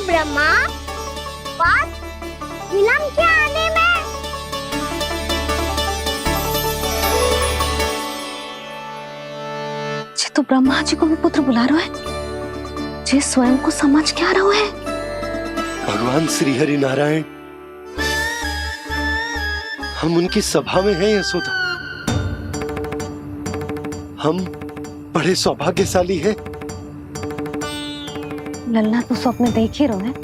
ब्रह्मा, बात विलंब क्या आने में? ये तो ब्रह्मा जी को भी पुत्र बुला रहा है। जे स्वयं को समझ क्या रहा है? भगवान श्री हरि नारायण, हम उनकी सभा में हैं यशोदा। हम बड़े सौभाग्यशाली हैं। लल्ला तो स्वप्न देख ही रहे हैं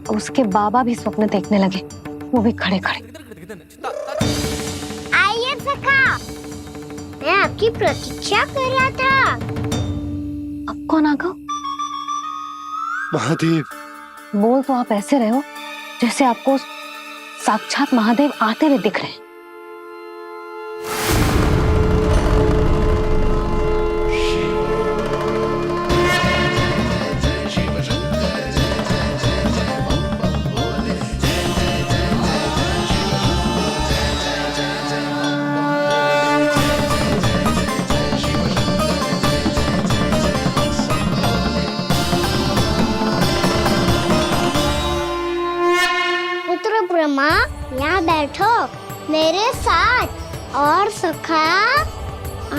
और उसके बाबा भी स्वप्न देखने लगे, वो भी खड़े खड़े। आइए सखा, मैं आपकी प्रतीक्षा कर रहा था। अब कौन आ गया? महादेव। बोल तो आप ऐसे रहे हो जैसे आपको साक्षात महादेव आते हुए दिख रहे हैं। ब्रह्मा, यहाँ बैठो मेरे साथ, और सखा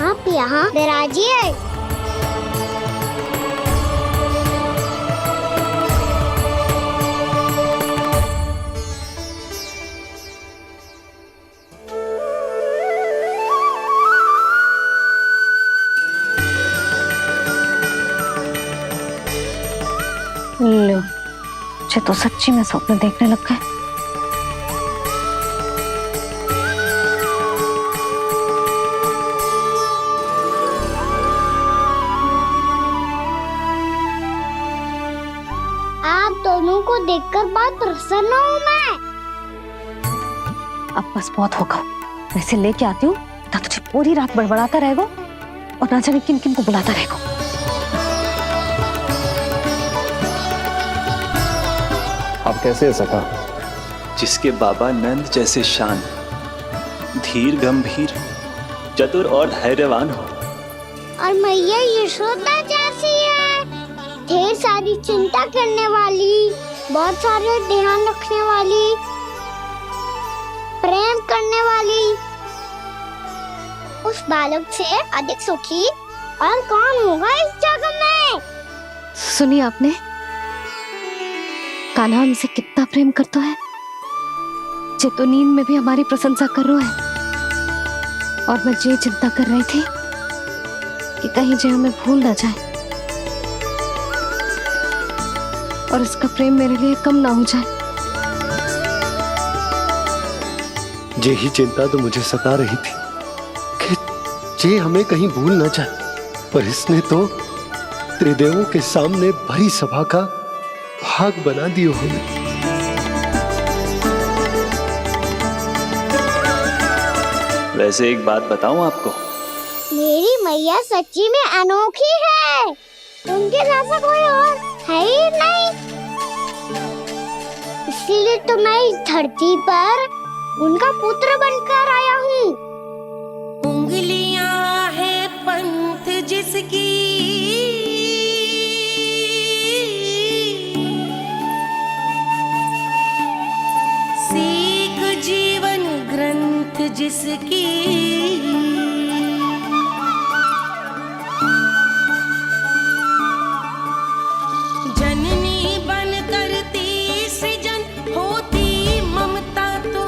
आप यहाँ विराजिए। लो, ये तो सच्ची में स्वप्न देखने लग गए। आप दोनों को देखकर बहुत प्रसन्न हूँ मैं। अब बस बहुत होगा, वैसे लेके आती हूँ ना, तुझे पूरी रात बड़बड़ाता रहेगा और ना जाने किन किन को बुलाता रहेगा। आप कैसे है सखा? जिसके बाबा नंद जैसे शान, धीर गंभीर, चतुर और धैर्यवान हो, और मैया यशोदा जैसी है, ढेर सारी चिंता करने वाली, बहुत सारे ध्यान रखने वाली, प्रेम करने वाली। उस बालक से अधिक सुखी और कौन होगा इस जग में? सुनिए आपने, कान्हा हमसे कितना प्रेम करता है, जे तो नींद में भी हमारी प्रशंसा कर रहा है। और मैं ये चिंता कर रही थी कि कहीं जे हमें भूल ना जाए और इसका प्रेम मेरे लिए कम ना हो जाए। यही चिंता तो मुझे सता रही थी कि जे हमें कहीं भूल ना जाए, पर इसने तो त्रिदेवों के सामने भरी सभा का भाग बना दियो हमें। वैसे एक बात बताऊं आपको, मेरी मैया सच्ची में अनोखी है, उनके जैसा कोई और है ही नहीं। इसीलिए तो मैं इस धरती पर उनका पुत्र बनकर आया हूँ। उंगलियां है पंथ जिसकी, सीख जीवन ग्रंथ जिसकी, जननी बन करती सृजन होती ममता तो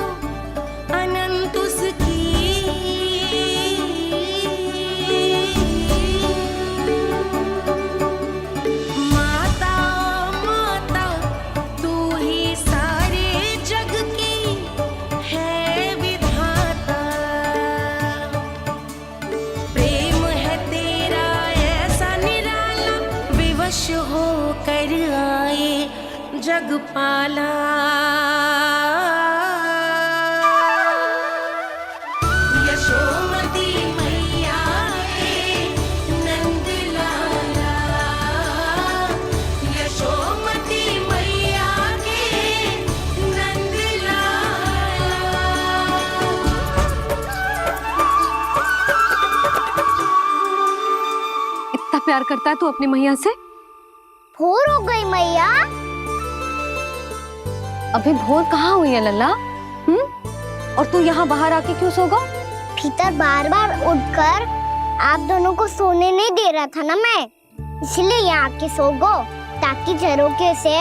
अनंत उसकी। माता माता तू ही सारे जग की है विधाता, प्रेम है तेरा ऐसा निराला, विवश हो कर आए जग पाला। यशोमती मैया है नंद लाला, यशोमती मैया के नंद लाला। इतना प्यार करता है तू अपनी मैया से? भोर हो गई मैया, अभी भोर कहाँ हुई है लल्ला? और तू यहाँ बाहर आके क्यों सो गो? भीतर बार बार उठकर आप दोनों को सोने नहीं दे रहा था ना मैं, इसलिए यहाँ आके सो गो, ताकि झरोखे से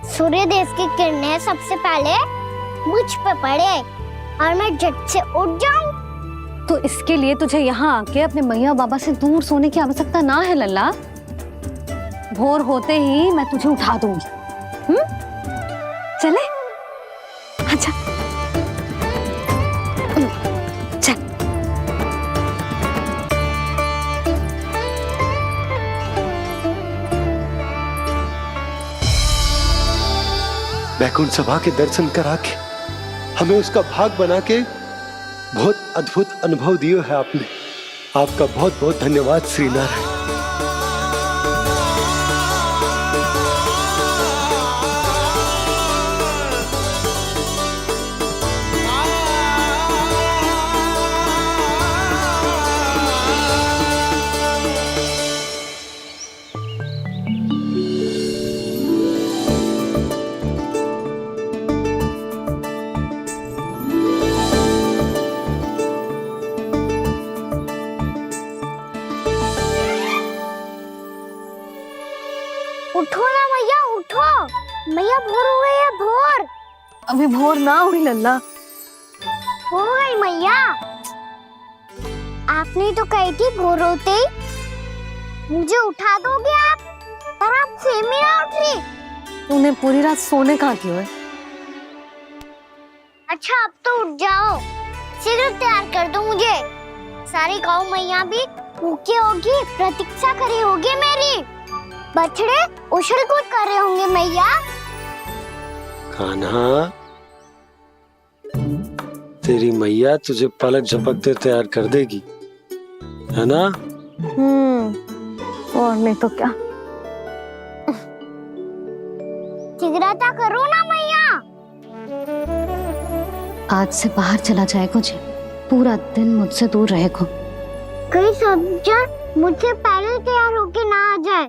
सूर्य देव की किरणें सबसे पहले मुझ पे पड़े और मैं झट से उठ जाऊं। तो इसके लिए तुझे यहाँ आके अपने मैया बाबा से दूर सोने की आवश्यकता ना है लल्ला। भोर होते ही मैं तुझे उठा दूंगी। चले? अच्छा चल। वैकुंठ सभा के दर्शन करा के हमें उसका भाग बना के बहुत अद्भुत अनुभव दिए है आपने। आपका बहुत बहुत धन्यवाद श्रीनारायण। उठो ना मैया, उठो। मैया भोर हो गई है, भोर अभी भोर ना हुई लल्ला। हो गई मैया। आपने तो कही थी भोर होते ही मुझे उठा दोगे आप, पर आप फिर भी ना उठ रही। तूने पूरी रात सोने कहाँ की है? अच्छा अब तो उठ जाओ, शीघ्र तैयार कर दो मुझे। सारी गौ मैया भी भूखी होगी, प्रतीक्षा करी होगी मेरी। बछड़े उछल कूद कर रहे होंगे मैया। कान्हा, तेरी मैया तुझे पलक झपकते तैयार कर देगी, है ना? और नहीं तो क्या। शीघ्रता करो ना मैया। आज से बाहर चला जाएगा जी, पूरा दिन मुझसे दूर रहेगा। कहीं सब जन मुझसे पहले तैयार होके ना आ जाए।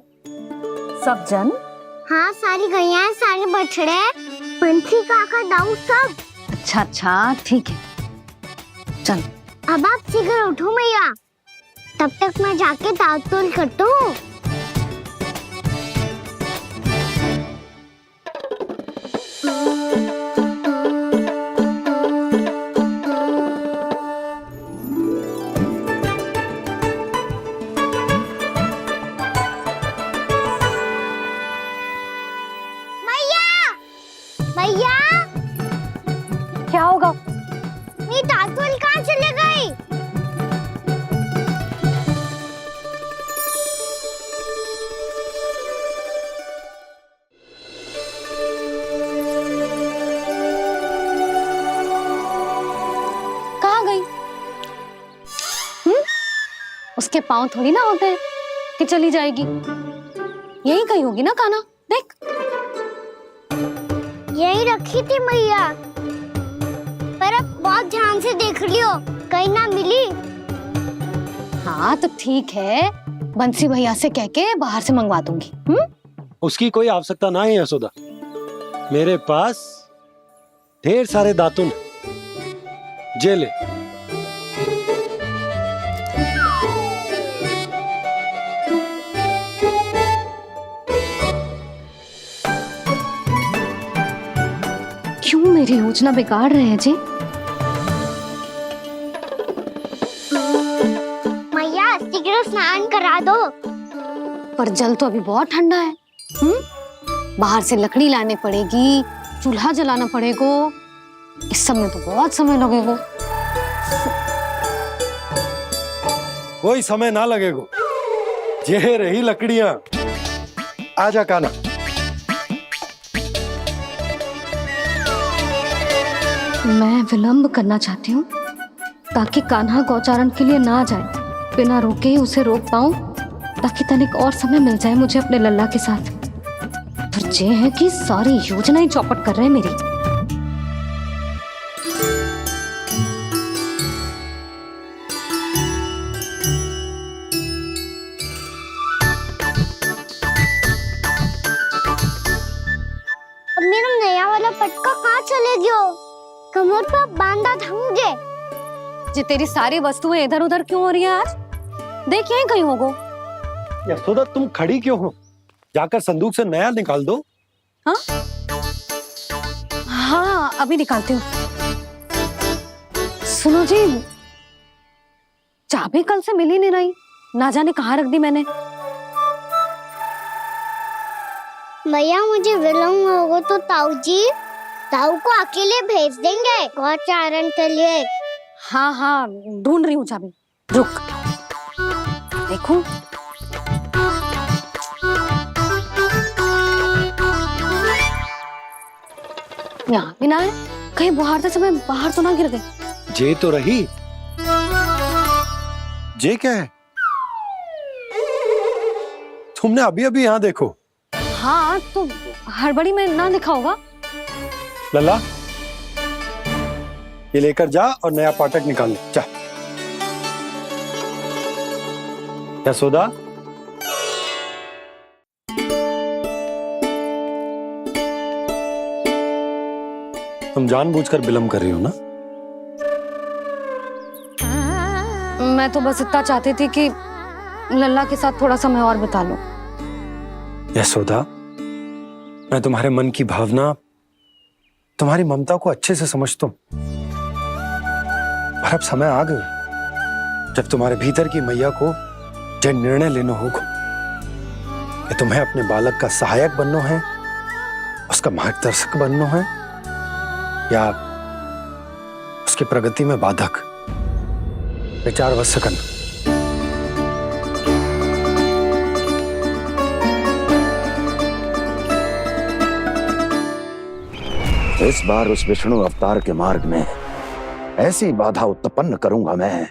सब जन? हाँ, सारी गैया, सारे बछड़े, पंछी, काका, दाऊ सब। अच्छा अच्छा ठीक है, चल। अब आप शीघ्र उठो मैया, तब तक मैं जाके ताल-तोल करता हूँ। मैया, क्या होगा? मेरी ताल-तोल कहाँ चले गई? कहाँ गई? उसके पाँव थोड़ी ना होते हैं कि चली जाएगी। यही कहीं होगी ना कान्हा, देख। यही रखी थी मैया, पर अब बहुत ध्यान से देख लियो, कहीं ना मिली। हाँ तो ठीक है, बंसी भैया से कह के बाहर से मंगवा दूंगी। उसकी कोई आवश्यकता ना है यशोदा, मेरे पास ढेर सारे दातुन जे ले। क्यों मेरी योजना बिगाड़ रहे हैं जी? मैया शीघ्र स्नान करा दो। पर जल तो अभी बहुत ठंडा है। बाहर से लकड़ी लाने पड़ेगी, चूल्हा जलाना पड़ेगा। इस सब में तो बहुत समय लगेगा। कोई समय ना लगेगा, ये रही लकड़ियां। आजा कान्हा। मैं विलंब करना चाहती हूँ ताकि कान्हा गौचारण के लिए ना जाए। बिना रोके ही उसे रोक पाऊं, ताकि तनिक और समय मिल जाए मुझे अपने लल्ला के साथ। पर ये है कि सारी योजना ही चौपट कर रहे हैं मेरी। अब मेरा नया वाला पटका कहाँ चले गयो? कमर पर बांधा था मुझे। जी तेरी सारी वस्तुएं इधर उधर क्यों हो रही है आज? देख यहीं कहीं होगो। यशोदा तुम खड़ी क्यों हो? जाकर संदूक से नया निकाल दो। हाँ हाँ अभी निकालती हूँ। सुनो जी, चाबी कल से मिल ही नहीं रही, ना जाने कहाँ रख दी मैंने। भैया मुझे विलम्ब होगा तो ताऊ को अकेले भेज देंगे गौचारण के लिए। हाँ हाँ ढूंढ रही हूँ चाबी, रुक। देखूं यहाँ भी ना है, कहीं बुहारते समय बाहर तो ना गिर गई। जे तो रही। जे क्या है? तुमने अभी अभी यहाँ देखो। हाँ तो हड़बड़ी में ना दिखा होगा। लल्ला ये लेकर जा और नया पाठक निकाल ले जा। यशोदा तुम जानबूझकर विलम्ब कर रही हो ना? मैं तो बस इतना चाहती थी कि लल्ला के साथ थोड़ा समय और बिता लूं। यशोदा मैं तुम्हारे मन की भावना, तुम्हारी ममता को अच्छे से समझता हूं, पर अब समय आ गया जब तुम्हारे भीतर की मैया को जो निर्णय लेना होगा कि तुम्हें अपने बालक का सहायक बनना है, उसका मार्गदर्शक बनना है, या उसकी प्रगति में बाधक। विचार अवश्य करना। इस बार उस विष्णु अवतार के मार्ग में ऐसी बाधा उत्पन्न करूंगा मैं,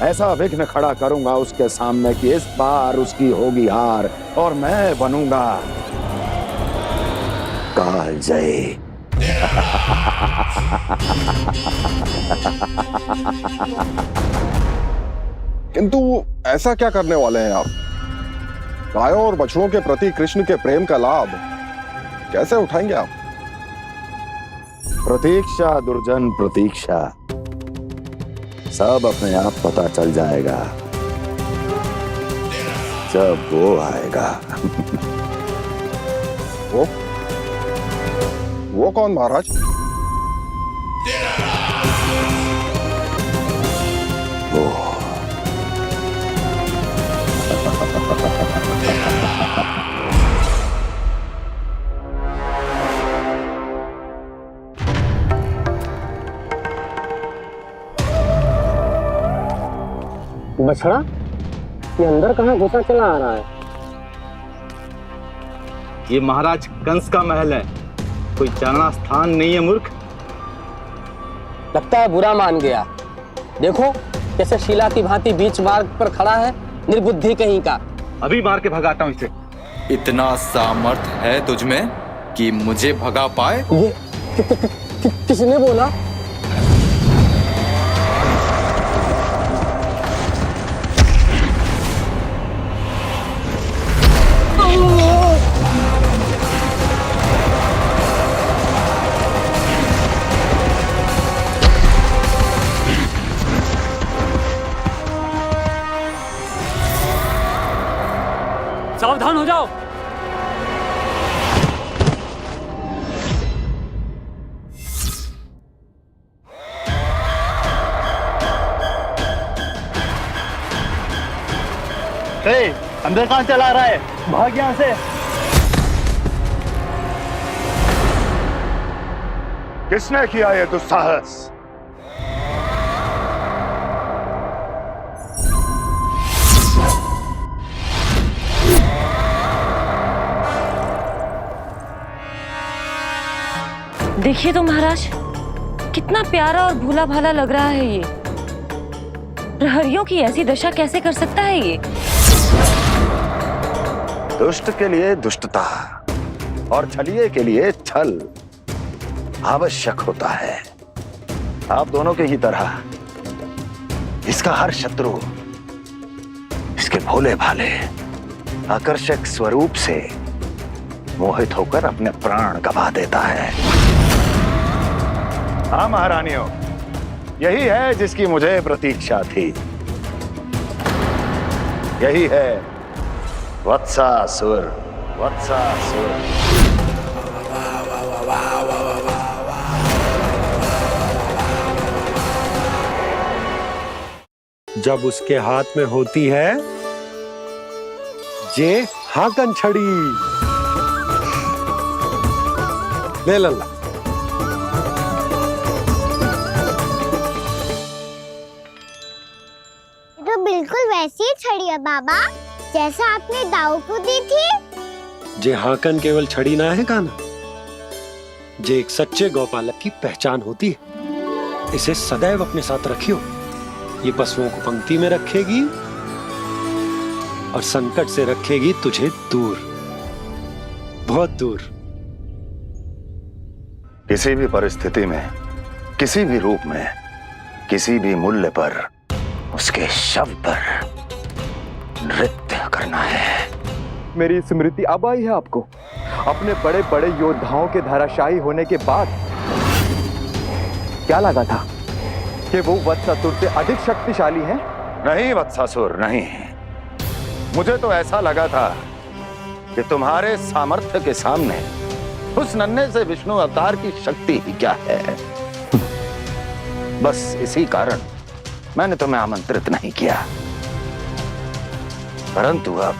ऐसा विघ्न खड़ा करूंगा उसके सामने कि इस बार उसकी होगी हार और मैं बनूंगा कालजयी। किंतु ऐसा क्या करने वाले हैं आप? गायों और बछड़ों के प्रति कृष्ण के प्रेम का लाभ कैसे उठाएंगे आप? प्रतीक्षा दुर्जन प्रतीक्षा, सब अपने आप पता चल जाएगा जब वो आएगा। वो कौन महाराज? वो बछड़ा ये अंदर कहाँ घुसा चला आ रहा है? ये महाराज कंस का महल है, कोई जाना स्थान नहीं है मूर्ख। लगता है बुरा मान गया। देखो कैसे शिला की भांति बीच मार्ग पर खड़ा है, निर्बुद्धि कहीं का। अभी मार के भगाता हूँ इसे। इतना सामर्थ है तुझमें कि मुझे भगा पाए? ये किसने बोला? सावधान हो जाओ। अंदर कहाँ चला रहा है? भाग यहाँ से। किसने किया ये दुस्साहस? देखिए तो महाराज, कितना प्यारा और भोला भाला लग रहा है ये। प्रहरियों की ऐसी दशा कैसे कर सकता है ये? दुष्ट के लिए दुष्टता और छलिए के लिए छल आवश्यक होता है। आप दोनों के ही तरह इसका हर शत्रु इसके भोले भाले आकर्षक स्वरूप से मोहित होकर अपने प्राण गंवा देता है। हाँ महारानियों, यही है जिसकी मुझे प्रतीक्षा थी। यही है वत्सासुर। वत्सासुर। जब उसके हाथ में होती है जे हाकन छड़ी। ले लल्ला। तो बिल्कुल वैसी ही छड़ी है बाबा जैसा आपने दाऊ को दी थी। जे हाकन केवल छड़ी ना है कान्हा, जे एक सच्चे गौपालक की पहचान होती है। इसे सदैव अपने साथ रखियो। ये पशुओं को पंक्ति में रखेगी और संकट से रखेगी तुझे दूर, बहुत दूर। किसी भी परिस्थिति में, किसी भी रूप में, किसी भी मूल्य पर उसके शव पर नृत्य करना है। मेरी स्मृति अब आई है आपको? अपने बड़े बड़े योद्धाओं के धराशायी होने के बाद क्या लगा था कि वो वत्सासुर से अधिक शक्तिशाली है? नहीं वत्सासुर, नहीं। मुझे तो ऐसा लगा था कि तुम्हारे सामर्थ्य के सामने उस नन्हे से विष्णु अवतार की शक्ति ही क्या है। बस इसी कारण मैंने तुम्हें आमंत्रित नहीं किया। परंतु अब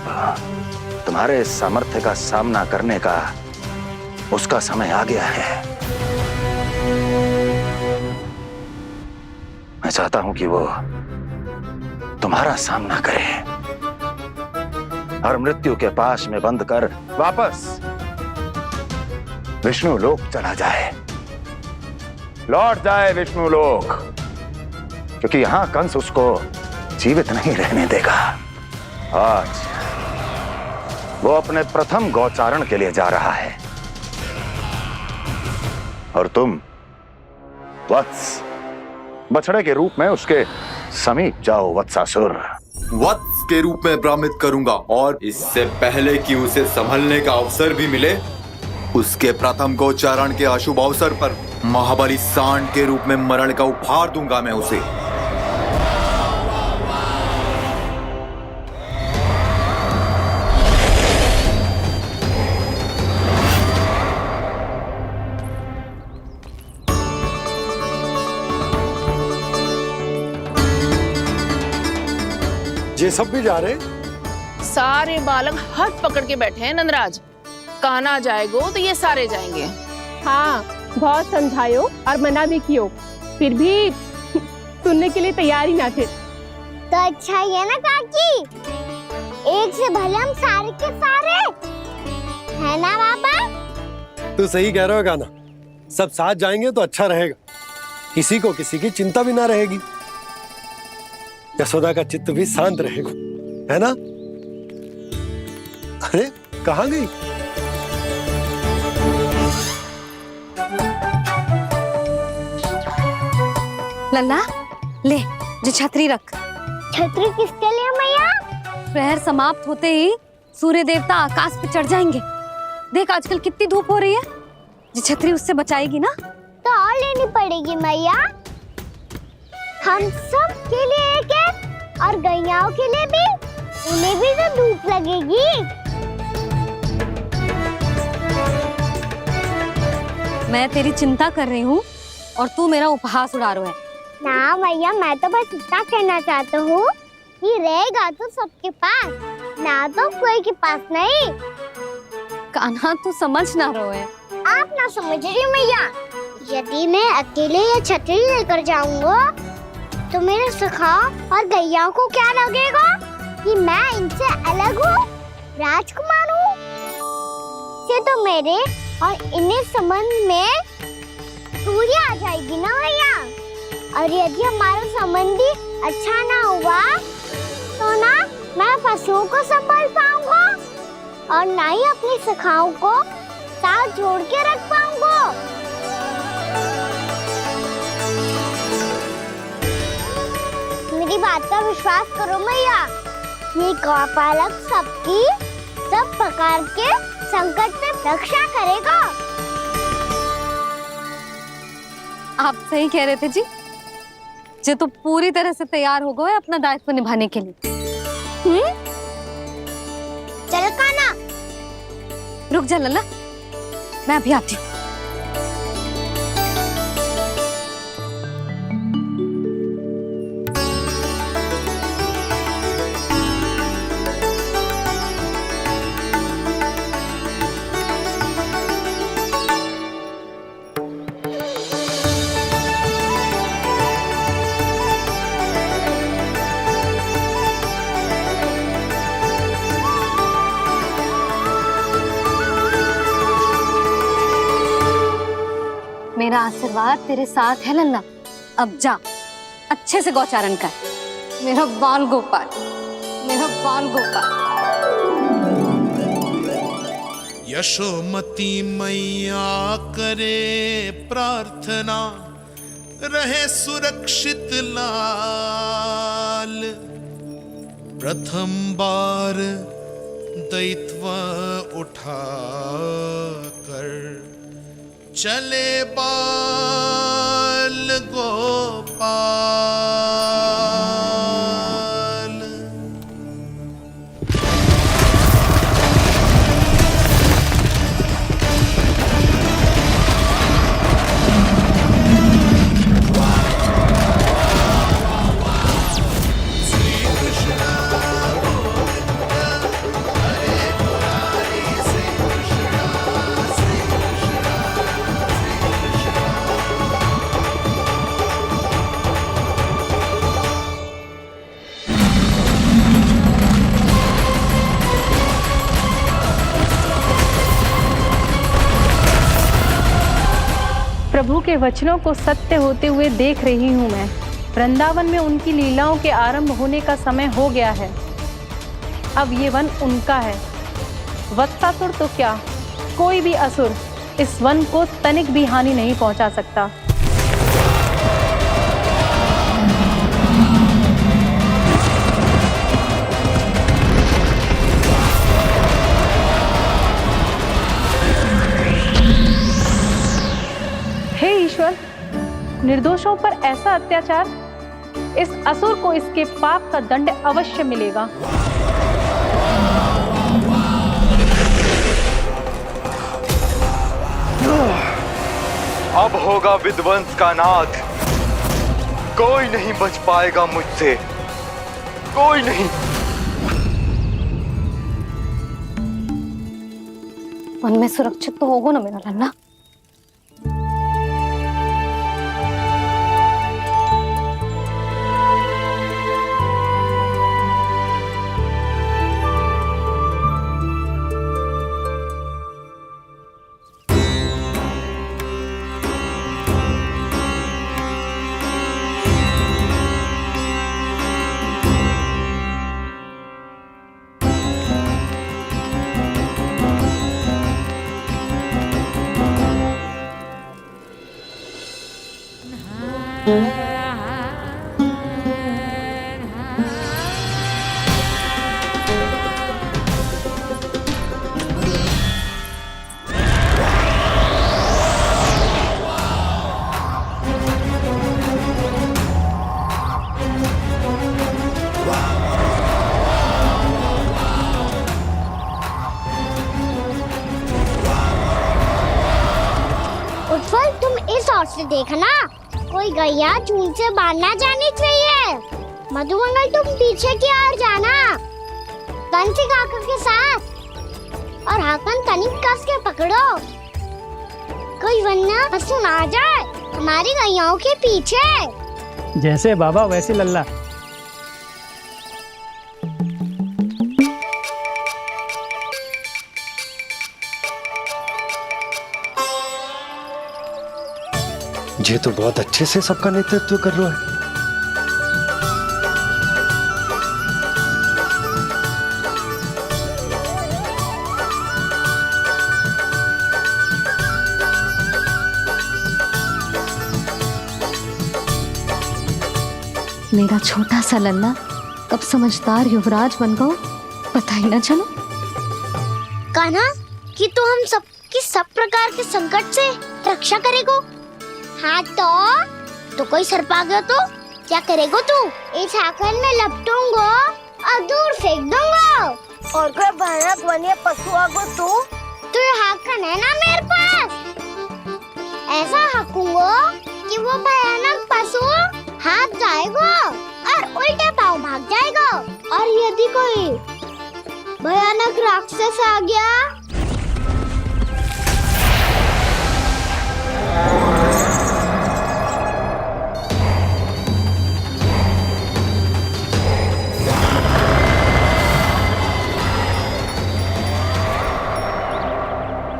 तुम्हारे सामर्थ्य का सामना करने का उसका समय आ गया है। मैं चाहता हूं कि वो तुम्हारा सामना करे और मृत्यु के पाश में बंद कर वापस विष्णु लोक चला जाए, लौट जाए विष्णु लोक, क्योंकि यहां कंस उसको जीवित नहीं रहने देगा। आज वो अपने प्रथम गौचारण के लिए जा रहा है और तुम वत्स, बछड़े के रूप में उसके समीप जाओ वत्सासुर। वत्स के रूप में भ्रमित करूंगा और इससे पहले कि उसे संभलने का अवसर भी मिले, उसके प्रथम गोचारण के अशुभ अवसर पर महाबली सांड के रूप में मरण का उपहार दूंगा मैं उसे। ये सब भी जा रहे? सारे बालक हाथ पकड़ के बैठे हैं नंदराज। कान्हा जाएगो तो ये सारे जाएंगे। हाँ, बहुत समझायो और मना भी कियो, फिर भी सुनने के लिए तैयार ही ना थे। तो अच्छा ही है ना काकी, एक से भले हम सारे के सारे है ना बाबा। तू सही कह रहे हो कान्हा, सब साथ जाएंगे तो अच्छा रहेगा, किसी को किसी की चिंता भी ना रहेगी, यशोदा का चित्त भी शांत रहेगा, है ना? अरे कहाँ गई? लल्ला ले, जो छतरी रख। छतरी किसके लिए मैया? प्रहर समाप्त होते ही सूर्य देवता आकाश पे चढ़ जाएंगे। देख आजकल कितनी धूप हो रही है, जो छतरी उससे बचाएगी ना। तो और लेनी पड़ेगी मैया, हम सब के लिए एक एक, और गैयाओं के लिए भी, उन्हें भी तो धूप लगेगी। मैं तेरी चिंता कर रही हूँ और तू मेरा उपहास उड़ा रहा है। ना भैया, मैं तो बस इतना कहना चाहता हूँ कि रहेगा तो सबके पास, ना तो कोई के पास नहीं। कान्हा तू समझ ना रहो है। आप ना समझ रही मैया, यदि मैं अकेले ये छतरी लेकर जाऊंगा तो मेरे सखा और गैया को क्या लगेगा कि मैं इनसे अलग हूँ, राजकुमार हूँ। ये तो मेरे और इन्हें संबंध में दूरी आ जाएगी ना भैया। और यदि हमारा संबंध ही अच्छा ना हुआ तो ना मैं पशुओं को संभाल पाऊंगा और ना ही अपनी सखाओं को साथ जोड़ के रख पाऊंगा। मेरी बात का विश्वास करो मैया, ये गौपालक सबकी सब प्रकार के संकट से रक्षा करेगा। आप सही कह रहे थे जी। जे तो पूरी तरह से तैयार हो गए अपना दायित्व निभाने के लिए। चल कान्हा। रुक जा लल्ला, मैं अभी आती हूँ। मेरा आशीर्वाद तेरे साथ है लल्ला। अब जा, अच्छे से गौचारण कर। मेरा बाल गोपाल, मेरा बाल गोपाल। यशोमती मैया करे प्रार्थना, रहे सुरक्षित लाल। प्रथम बार दैत्व उठा कर चले बाल गोपाल। प्रभु के वचनों को सत्य होते हुए देख रही हूँ मैं। वृंदावन में उनकी लीलाओं के आरंभ होने का समय हो गया है। अब ये वन उनका है। वत्सासुर तो क्या, कोई भी असुर इस वन को तनिक भी हानि नहीं पहुंचा सकता। हे ईश्वर, निर्दोषों पर ऐसा अत्याचार, इस असुर को इसके पाप का दंड अवश्य मिलेगा। अब होगा विध्वंस का नाद। कोई नहीं बच पाएगा मुझसे, कोई नहीं। वन में सुरक्षित तो होगा ना मेरा लल्ला। उत्पल, तुम इस ओर से देखना, कोई गैया चून से बाहर ना जानी चाहिए। मधुमंगल, तुम पीछे की ओर जाना, बंसी काका के साथ। और हाकन तनिक कस के पकड़ो, कोई वरना पशु ना आ जाए हमारी गैयाओं के पीछे। जैसे बाबा वैसे लल्ला। ये तो बहुत अच्छे से सबका नेतृत्व कर रहा है। मेरा छोटा सा लल्ला कब समझदार युवराज बन गो पता ही ना चलो। कान्हा, कि तू हम सबकी सब प्रकार के संकट से रक्षा करेगो। हाँ तो कोई सर्प आ गया तो क्या करेगो तू? इस हाकन में लपटूंगा और दूर फेंक दूंगा। और कोई भयानक वन्य पशु आगो तो ये हाकन है ना मेरे पास, ऐसा हाकूंगा कि वो भयानक पशु हाथ जाएगा और उल्टे पाँव भाग जाएगा। और यदि कोई भयानक राक्षस आ गया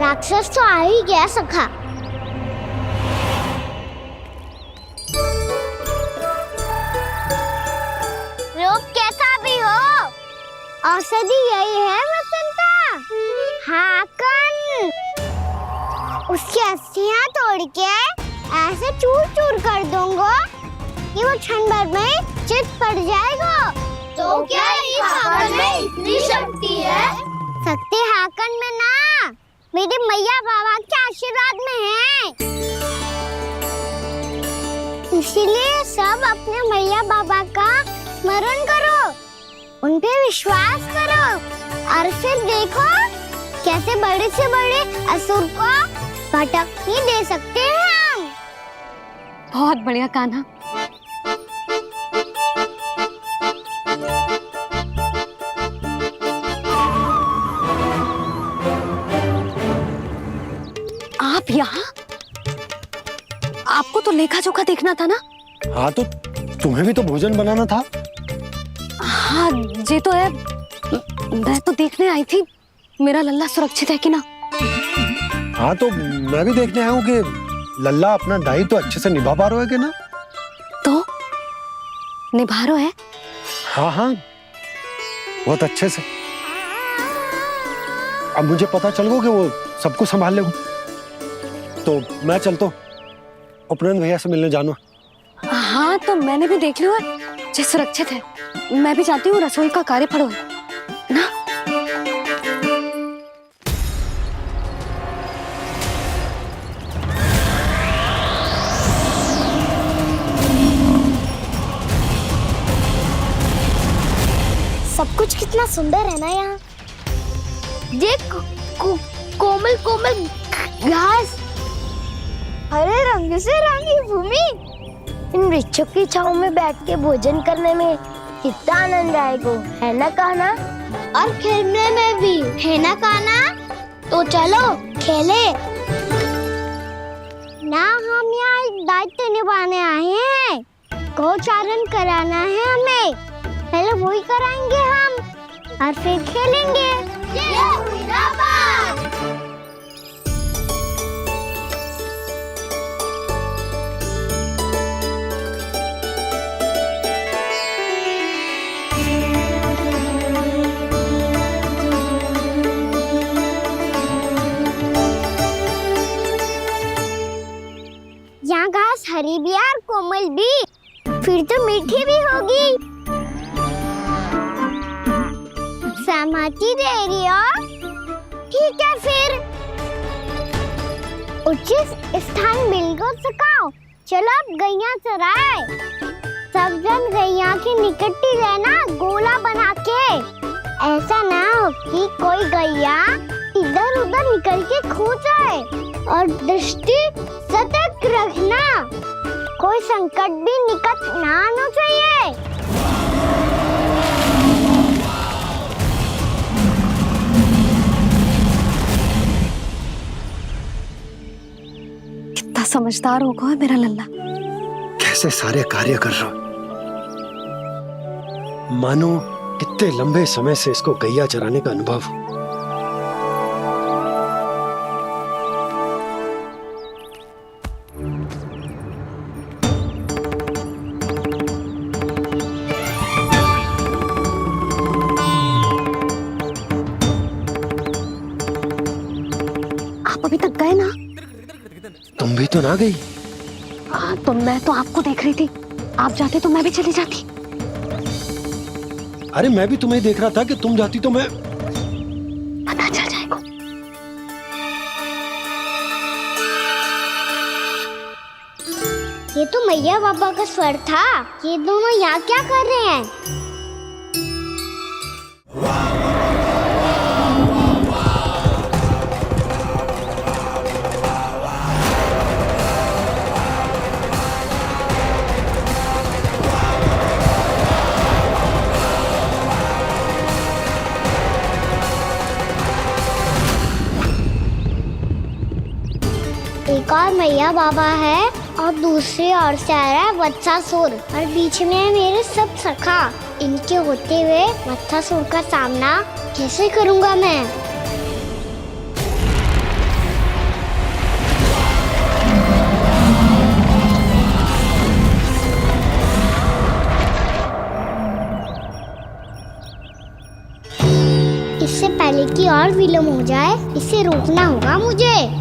राक्षस तो आ ही गया सखा। रोग कैसा भी हो, औषधि यही है वसंता। हाकन उसकी अस्थियां तोड़ के ऐसे चूर चूर कर दूंगा कि वो क्षण भर में चित पड़ जाएगा। तो क्या इस हाकन में इतनी शक्ति है? शक्ति हाकन में ना, मेरे मैया बाबा के आशीर्वाद में है। इसीलिए सब अपने मैया बाबा का स्मरण करो, उन पे विश्वास करो और फिर देखो कैसे बड़े से बड़े असुर को भटकने दे सकते हैं हम। बहुत बढ़िया कान्हा। आप यहाँ? आपको तो लेखा जोखा देखना था ना? हाँ तो तुम्हें भी तो भोजन बनाना था। हाँ ये तो है, मैं तो देखने आई थी मेरा लल्ला सुरक्षित है कि ना। हाँ तो मैं भी देखने आया हूँ कि लल्ला अपना दायित्व तो अच्छे से निभा पा रहा है कि ना। तो निभा रहा है? हाँ हाँ बहुत अच्छे से। अब मुझे पता चल गया कि वो सबको संभाल लेगा। तो मैं चलता हूँ, उपनंद भैया से मिलने जाना। हाँ तो मैंने भी देख लिया जो सुरक्षित है। मैं भी चाहती हूँ रसोई का कार्य पड़ो ना। सब कुछ कितना सुंदर है ना यहाँ। देख कोमल कोमल घास, हरे रंग से रंगी भूमि। इन वृक्षों की छांव में बैठ के भोजन करने में कितना आनंद आएगा, है ना कान्हा? और खेलने में भी, है ना कान्हा? तो चलो खेले ना। हम यहाँ एक दायित्व निभाने आए हैं, गोचारण कराना है हमें। पहले वही कराएंगे हम और फिर खेलेंगे। ये हुई ना बात। यहाँ घास हरी भी और कोमल भी, फिर तो मीठी भी होगी। सहमति दे रही हो? ठीक है फिर उचित स्थान मिलकर सकाओ। चलो अब गैया चराए। सब जन गैया के निकट ही रहना, गोला बना के। ऐसा ना हो कि कोई गैया इधर उधर निकल के खो जाए। और दृष्टि सतर्क रखना, कोई संकट भी निकट ना आना चाहिए। कितना समझदार होगा है मेरा लल्ला। कैसे सारे कार्य कर रहा, मानो कितने लंबे समय से इसको गैया चराने का अनुभव हो। आप अभी तक गए ना? तुम भी तो ना गई। हाँ तो मैं तो आपको देख रही थी, आप जाते तो मैं भी चली जाती। अरे मैं भी तुम्हें देख रहा था कि तुम जाती तो मैं। पता चल जाएगा। ये तो मैया बाबा का स्वर था। ये दोनों यहाँ क्या कर रहे हैं? एक और मैया बाबा है और दूसरी ओर से आ रहा है वत्सासुर और बीच में है मेरे सब सखा। इनके होते हुए वत्सासुर का सामना कैसे करूंगा मैं? इससे पहले कि और विलम्ब हो जाए, इसे रोकना होगा मुझे।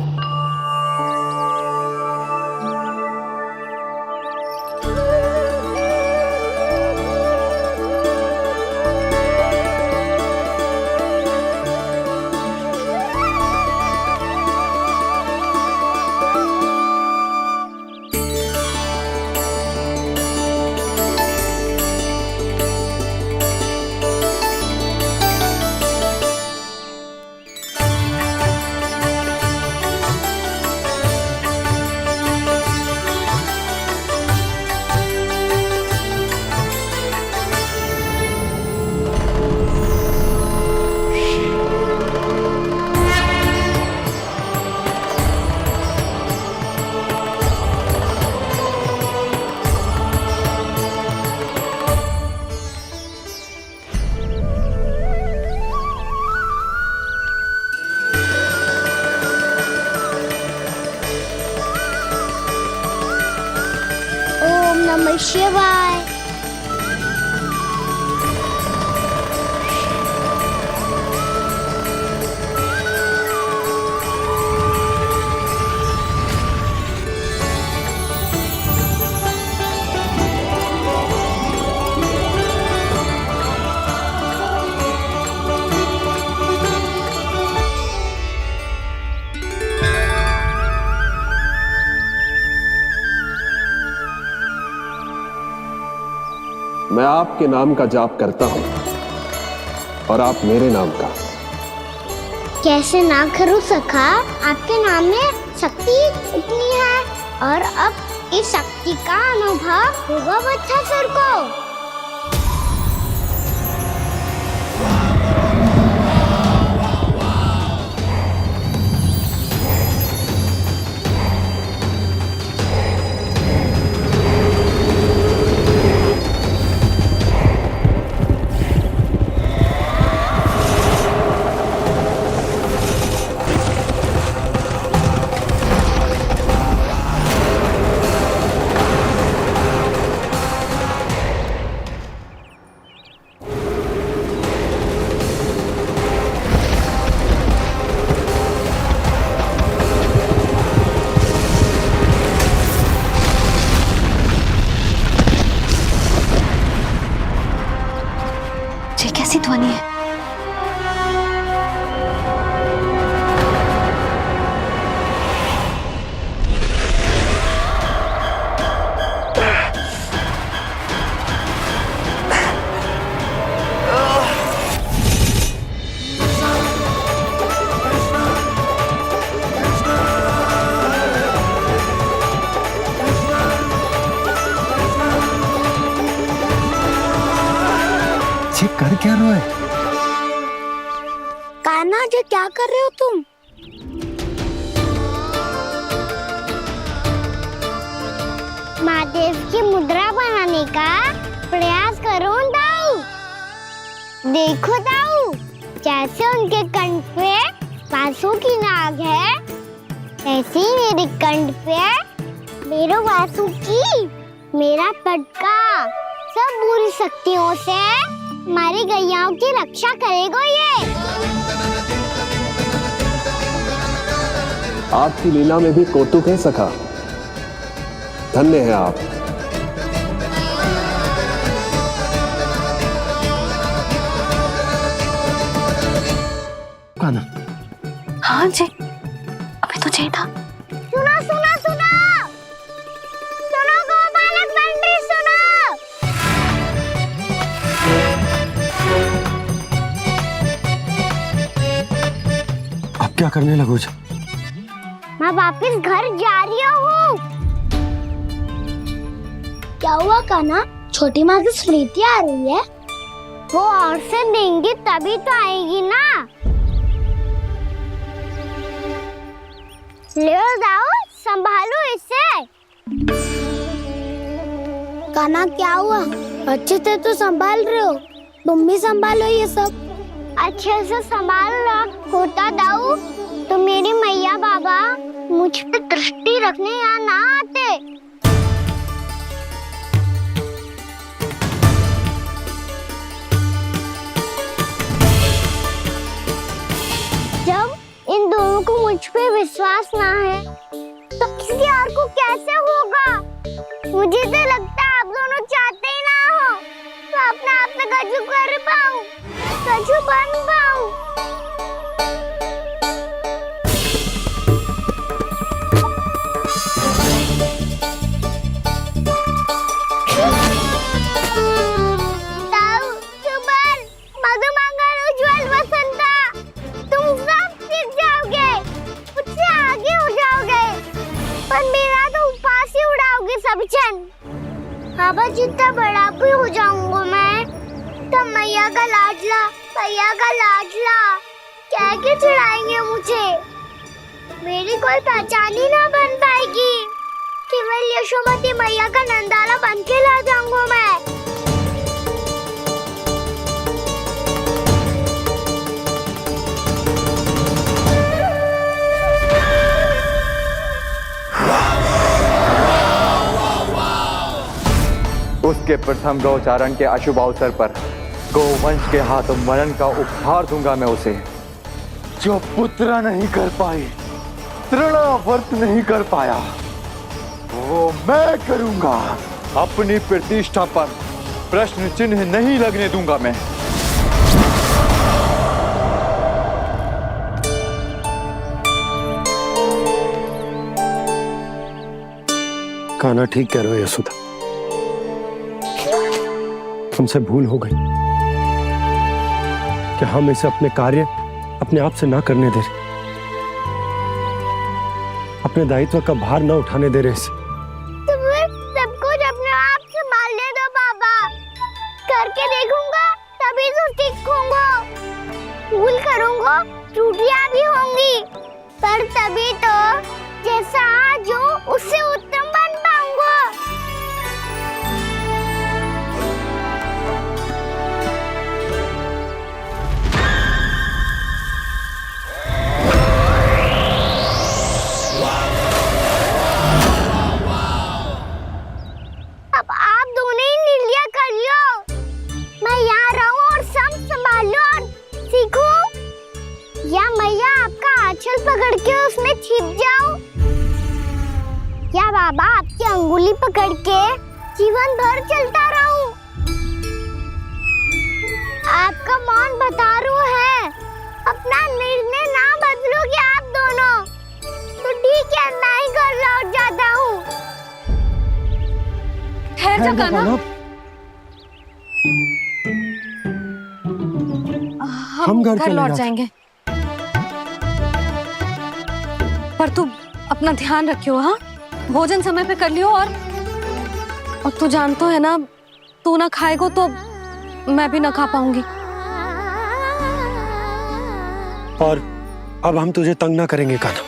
ओम नमः शिवाय। मैं आपके नाम का जाप करता हूं और आप मेरे नाम का। कैसे ना करूं सखा? आपके नाम में शक्ति इतनी है और अब इस शक्ति का अनुभव होगा वत्सासुर को। कैसी ध्वनि है? कर क्या रहा है? कान्हा जी क्या कर रहे हो तुम? महादेव की मुद्रा बनाने का प्रयास करो दाऊ। देखो दाऊ, जैसे उनके कंठ पे वासु की नाग है, ऐसे ही मेरे कंठ पे मेरे वासु की मेरा पटका सब बुरी शक्तियों से हमारी गैयाओं की रक्षा करेगा ये। आपकी लीला में भी कौतुक है सखा। धन्य है आप। कान्हा। हाँ जी, अभी तो चाहिए था। सुनो सुनो सुनो सुनो क्या करने लगो जा? मैं वापस घर जा रही हूँ। क्या हुआ कान्हा? छोटी माँ की स्मृति आ रही है। वो और से देंगे तभी तो आएगी ना। ले जाओ, संभालो इसे। कान्हा क्या हुआ? अच्छे से तो संभाल रहे हो, तुम भी संभालो ये सब। अच्छे से संभाल होता दाऊ तो मेरी मैया बाबा मुझ पे दृष्टि रखने यहाँ ना आते। जब इन दोनों को मुझ पे विश्वास ना है तो किसी और को कैसे होगा? मुझे तो लगता है आप दोनों चाहते ही ना हो तो अपने आप में कछु कर पाऊं, कछु बन पाऊं। ताऊ, सुबह, मधुमंगल, उज्जवल, वसंता, तुम सब सीख जाओगे, मुझसे आगे हो जाओगे, पर मेरा तो उपवास ही उड़ाओगे सब जन। बाबा जितना बड़ा भी हो जाऊंगा मैं, तो मैया का लाडला, भैया का लाडला क्या क्या चढ़ाएंगे मुझे। मेरी कोई पहचान ही ना बन पाएगी। केवल यशोमती मैया का नंदाला बन के ला जाऊंगा मैं। उसके प्रथम गौचारण के अशुभ अवसर पर गोवंश के हाथों मरण का उपहार दूंगा मैं उसे। जो पुत्र नहीं कर पाई, तृणावर्त नहीं कर पाया, वो मैं करूंगा। अपनी प्रतिष्ठा पर प्रश्न चिन्ह नहीं लगने दूंगा मैं। कान्हा ठीक कह रहे हो यशोदा, हमसे भूल हो गई कि हम इसे अपने कार्य अपने आप से ना करने दे रहे, अपने दायित्व का भार ना उठाने दे रहे इसे। सब कुछ अपने आप संभालने दो बाबा, करके देखूंगा तभी तो सीखूंगा। भूल करूंगा, त्रुटियां भी होंगी, पर तभी तो जैसा आज हो उससे उत्तम बन पाऊंगा। अब आप दोनों ही निर्णय कर लो। मैं यहाँ रहूं और सब संभाल लो और सीखूं, या मैया आपका आंचल पकड़ के उसमें छिप जाऊं, या बाबा आपकी अंगुली पकड़ के जीवन भर चलता रहूं। आपका मौन बता रहा है, अपना निर्णय ना बदलोगे आप दोनों तो ठीक है, मैं ही घर लौट जाता हूँ। ठहर जा कान्हा, हम घर लौट जाएंगे, पर तू अपना ध्यान रखियो। हाँ, भोजन समय पे कर लियो। और तू जानतो है ना, तू ना खाएगो तो मैं भी ना खा पाऊंगी। और अब हम तुझे तंग ना करेंगे कान्हा,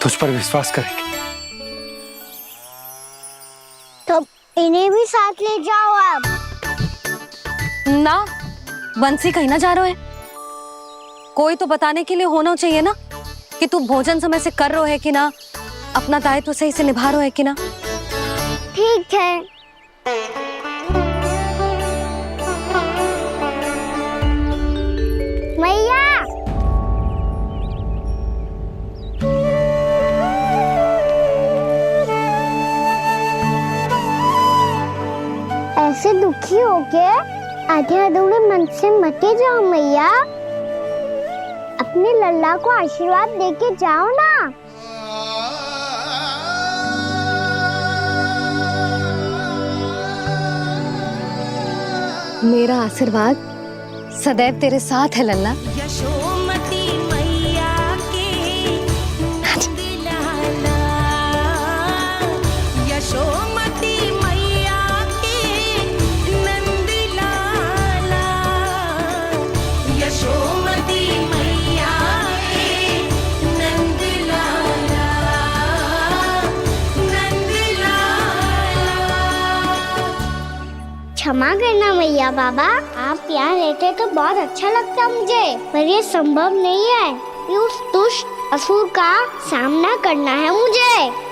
तुझ पर विश्वास करेंगे। तो इन्हें भी साथ ले जाओ आप। ना, बंसी कहीं ना जा रहे है, कोई तो बताने के लिए होना चाहिए ना कि तू भोजन समय से कर रहे है कि ना, अपना दायित्व सही से निभा रहे है कि ना। ठीक है। मैया, ऐसे दुखी होके आधे अधूरे मन से मत जाओ मैया, अपने लल्ला को आशीर्वाद देके जाओ ना। मेरा आशीर्वाद सदैव तेरे साथ है लल्ला। यशोमती क्षमा करना मैया बाबा, आप यहाँ रहते तो बहुत अच्छा लगता मुझे, पर ये संभव नहीं है। ये उस दुष्ट असुर का सामना करना है मुझे।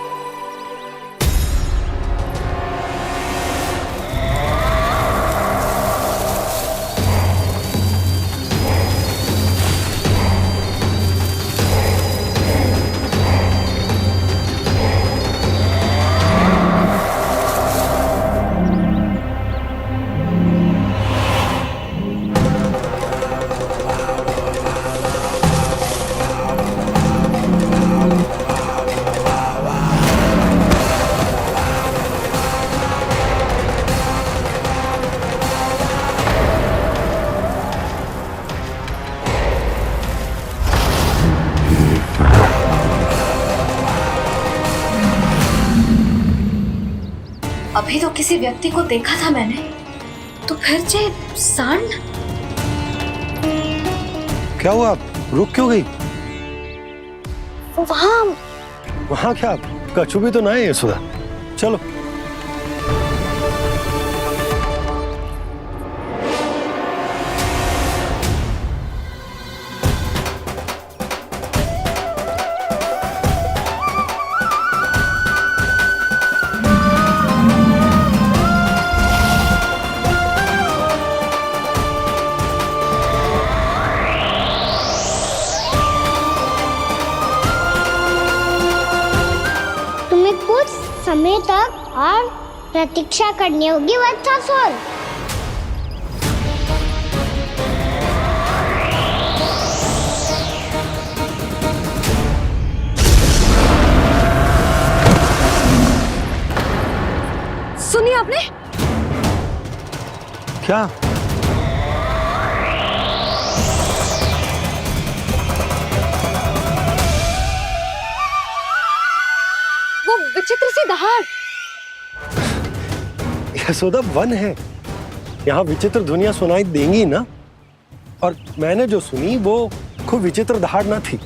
अभी तो किसी व्यक्ति को देखा था मैंने, तो फिर जे सांड। क्या हुआ, रुक क्यों गई? वहाँ क्या कछु भी तो ना है यशोदा, चलो। कुछ समय तक और प्रतीक्षा करनी होगी वत्सासुर। सुनिए आपने क्या? विचित्र सी दहाड़। यशोदा वन है, यहाँ विचित्र ध्वनियां सुनाई देंगी ना। और मैंने जो सुनी वो खूब विचित्र दहाड़ ना थी,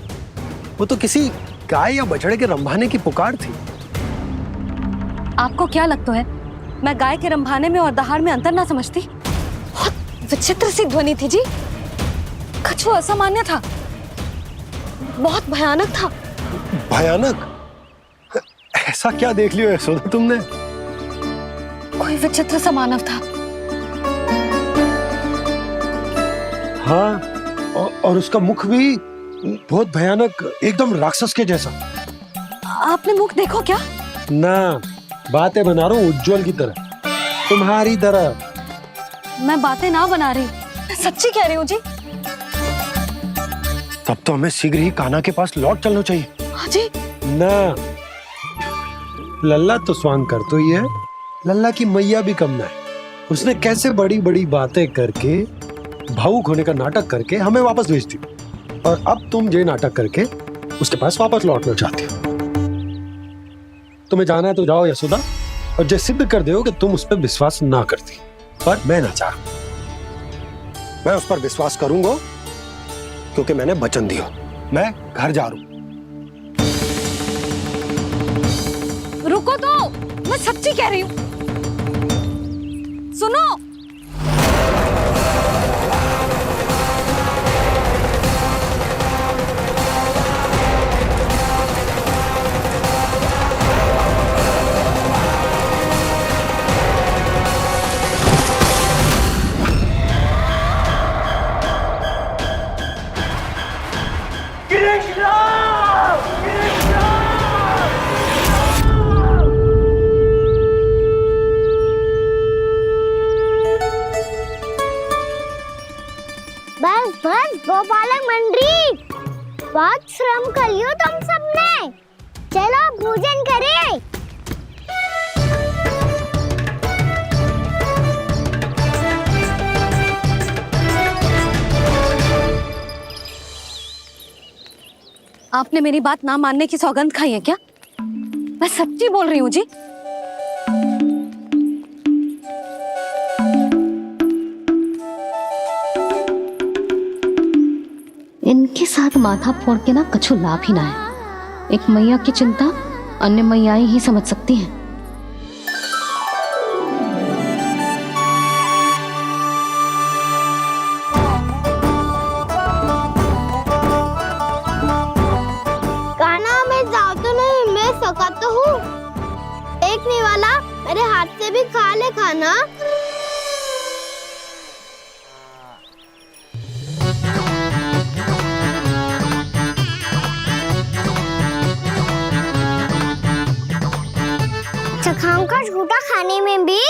वो तो किसी गाय या बछड़े के रंभाने की पुकार थी। आपको क्या लगता है मैं गाय के रंभाने में और दहाड़ में अंतर ना समझती? बहुत विचित्र सी ध्वनि थी जी, कुछ वो असामान्य था, बहुत भयानक था। भयानक? ऐसा क्या देख लियो यशोदा तुमने? कोई विचित्र सा मानव था। हाँ, और उसका मुख भी बहुत भयानक, एकदम राक्षस के जैसा। आपने मुख देखो क्या? ना, बातें बना रहा हूँ उज्जवल की तरह, तुम्हारी तरह। मैं बातें ना बना रही, मैं सच्ची कह रही हूँ जी। तब तो हमें शीघ्र ही कान्हा के पास लौट चलना चाहिए। हाँ जी। ना, लल्ला तो स्वांग कर तो ही है, लल्ला की मैया भी कम ना है। उसने कैसे बड़ी बड़ी बातें करके, भावुक होने का नाटक करके हमें वापस भेज दी, और अब तुम ये नाटक करके उसके पास वापस लौटना चाहती हो। तुम्हें जाना है तो जाओ यशोदा, और ये सिद्ध कर दो कि तुम उस पर विश्वास ना करती। पर मैं ना चाह, मैं उस पर विश्वास करूंगा क्योंकि मैंने वचन दिया। मैं घर जा रहा हूं। रुको तो, मैं सच्ची कह रही हूँ। सुनो, बस बस गोपालक मंडली, बहुत श्रम कर लियो तुम सबने, चलो भोजन करें। आपने मेरी बात ना मानने की सौगंध खाई है क्या? मैं सच्ची बोल रही हूँ जी। इनके साथ माथा फोड़ के ना कछु लाभ ही ना है। एक मैया की चिंता अन्य मैयाएं ही समझ सकती हैं। औकात तो हूँ। एक नहीं वाला मेरे हाथ से भी खा ले खाना। चखाओं का झूठा खाने में भी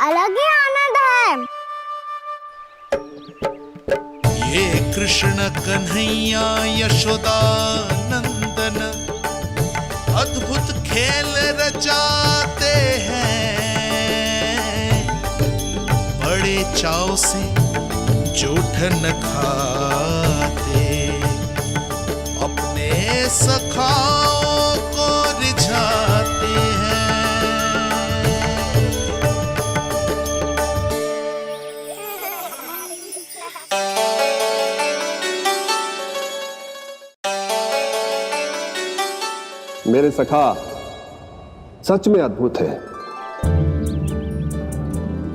अलग ही आनंद है। ये कृष्ण कन्हैया यशोदा नंदन अद्भुत खेल रचाते हैं, बड़े चाव से जूठ न खाते, अपने सखाओं को रिझाते हैं। मेरे सखा सच में अद्भुत है।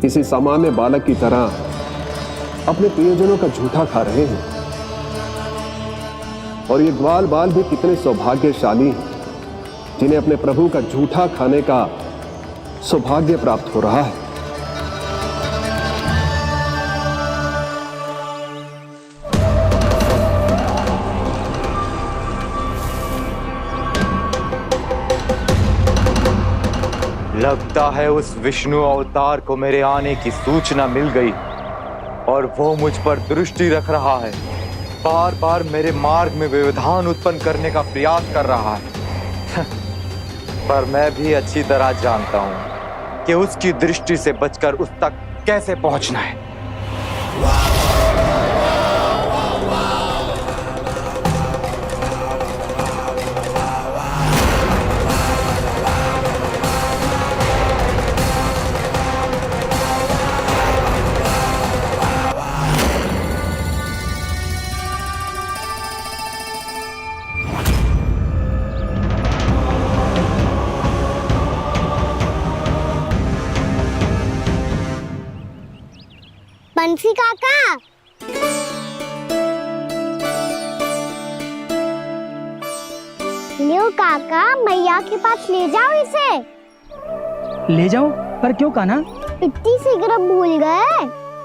किसी सामान्य बालक की तरह अपने प्रियजनों का झूठा खा रहे हैं। और ये ग्वाल बाल भी कितने सौभाग्यशाली हैं जिन्हें अपने प्रभु का झूठा खाने का सौभाग्य प्राप्त हो रहा है। लगता है उस विष्णु अवतार को मेरे आने की सूचना मिल गई और वो मुझ पर दृष्टि रख रहा है। बार बार मेरे मार्ग में व्यवधान उत्पन्न करने का प्रयास कर रहा है। पर मैं भी अच्छी तरह जानता हूं कि उसकी दृष्टि से बचकर उस तक कैसे पहुंचना है। बंसी काका, लियो काका, मैया के पास ले जाओ इसे। ले जाओ? पर क्यों कान्हा? इतनी शीघ्र भूल गए?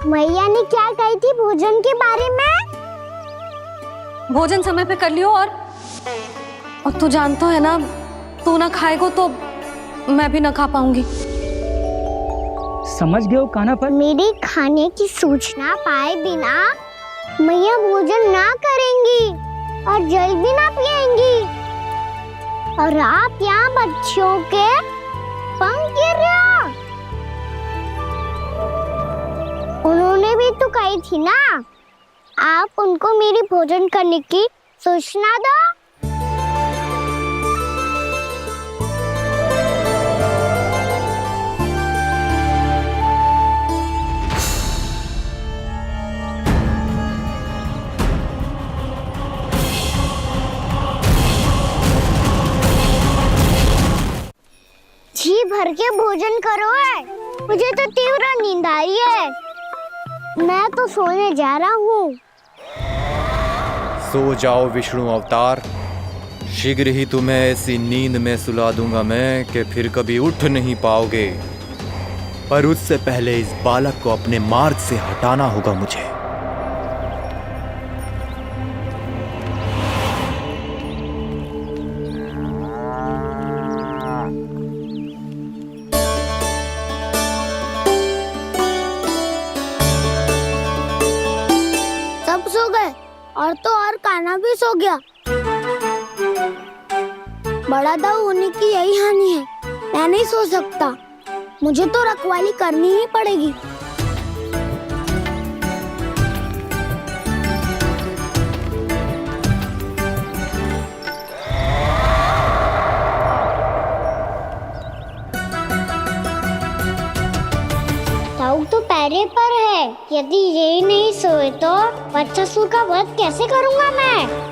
मैया ने क्या कही थी भोजन के बारे में? भोजन समय पे कर लियो। और तू जानता है ना, तू ना खाएगा तो मैं भी ना खा पाऊंगी। समझ गए हो कान्हा? पर मेरे खाने की सूचना पाए बिना मैया भोजन ना करेंगी और जल भी ना पिएंगी। और आप यहाँ बच्चों के पंख गिर रहे हो। उन्होंने भी तो कही थी ना, आप उनको मेरी भोजन करने की सूचना दो। जी भर के भोजन करो है, मुझे तो तीव्र नींद आ रही है। मैं तो सोने जा रहा हूँ। सो जाओ विष्णु अवतार, शीघ्र ही तुम्हें ऐसी नींद में सुला दूंगा मैं कि फिर कभी उठ नहीं पाओगे। पर उससे पहले इस बालक को अपने मार्ग से हटाना होगा मुझे। सब सो गए और तो और कान्हा भी सो गया। बड़ा दाऊ होने की यही हानि है। मैं नहीं सो सकता, मुझे तो रखवाली करनी ही पड़ेगी। दाऊ तो पैरे पर है। यदि यही नहीं सोए तो बच्चासुर का वध कैसे करूंगा मैं?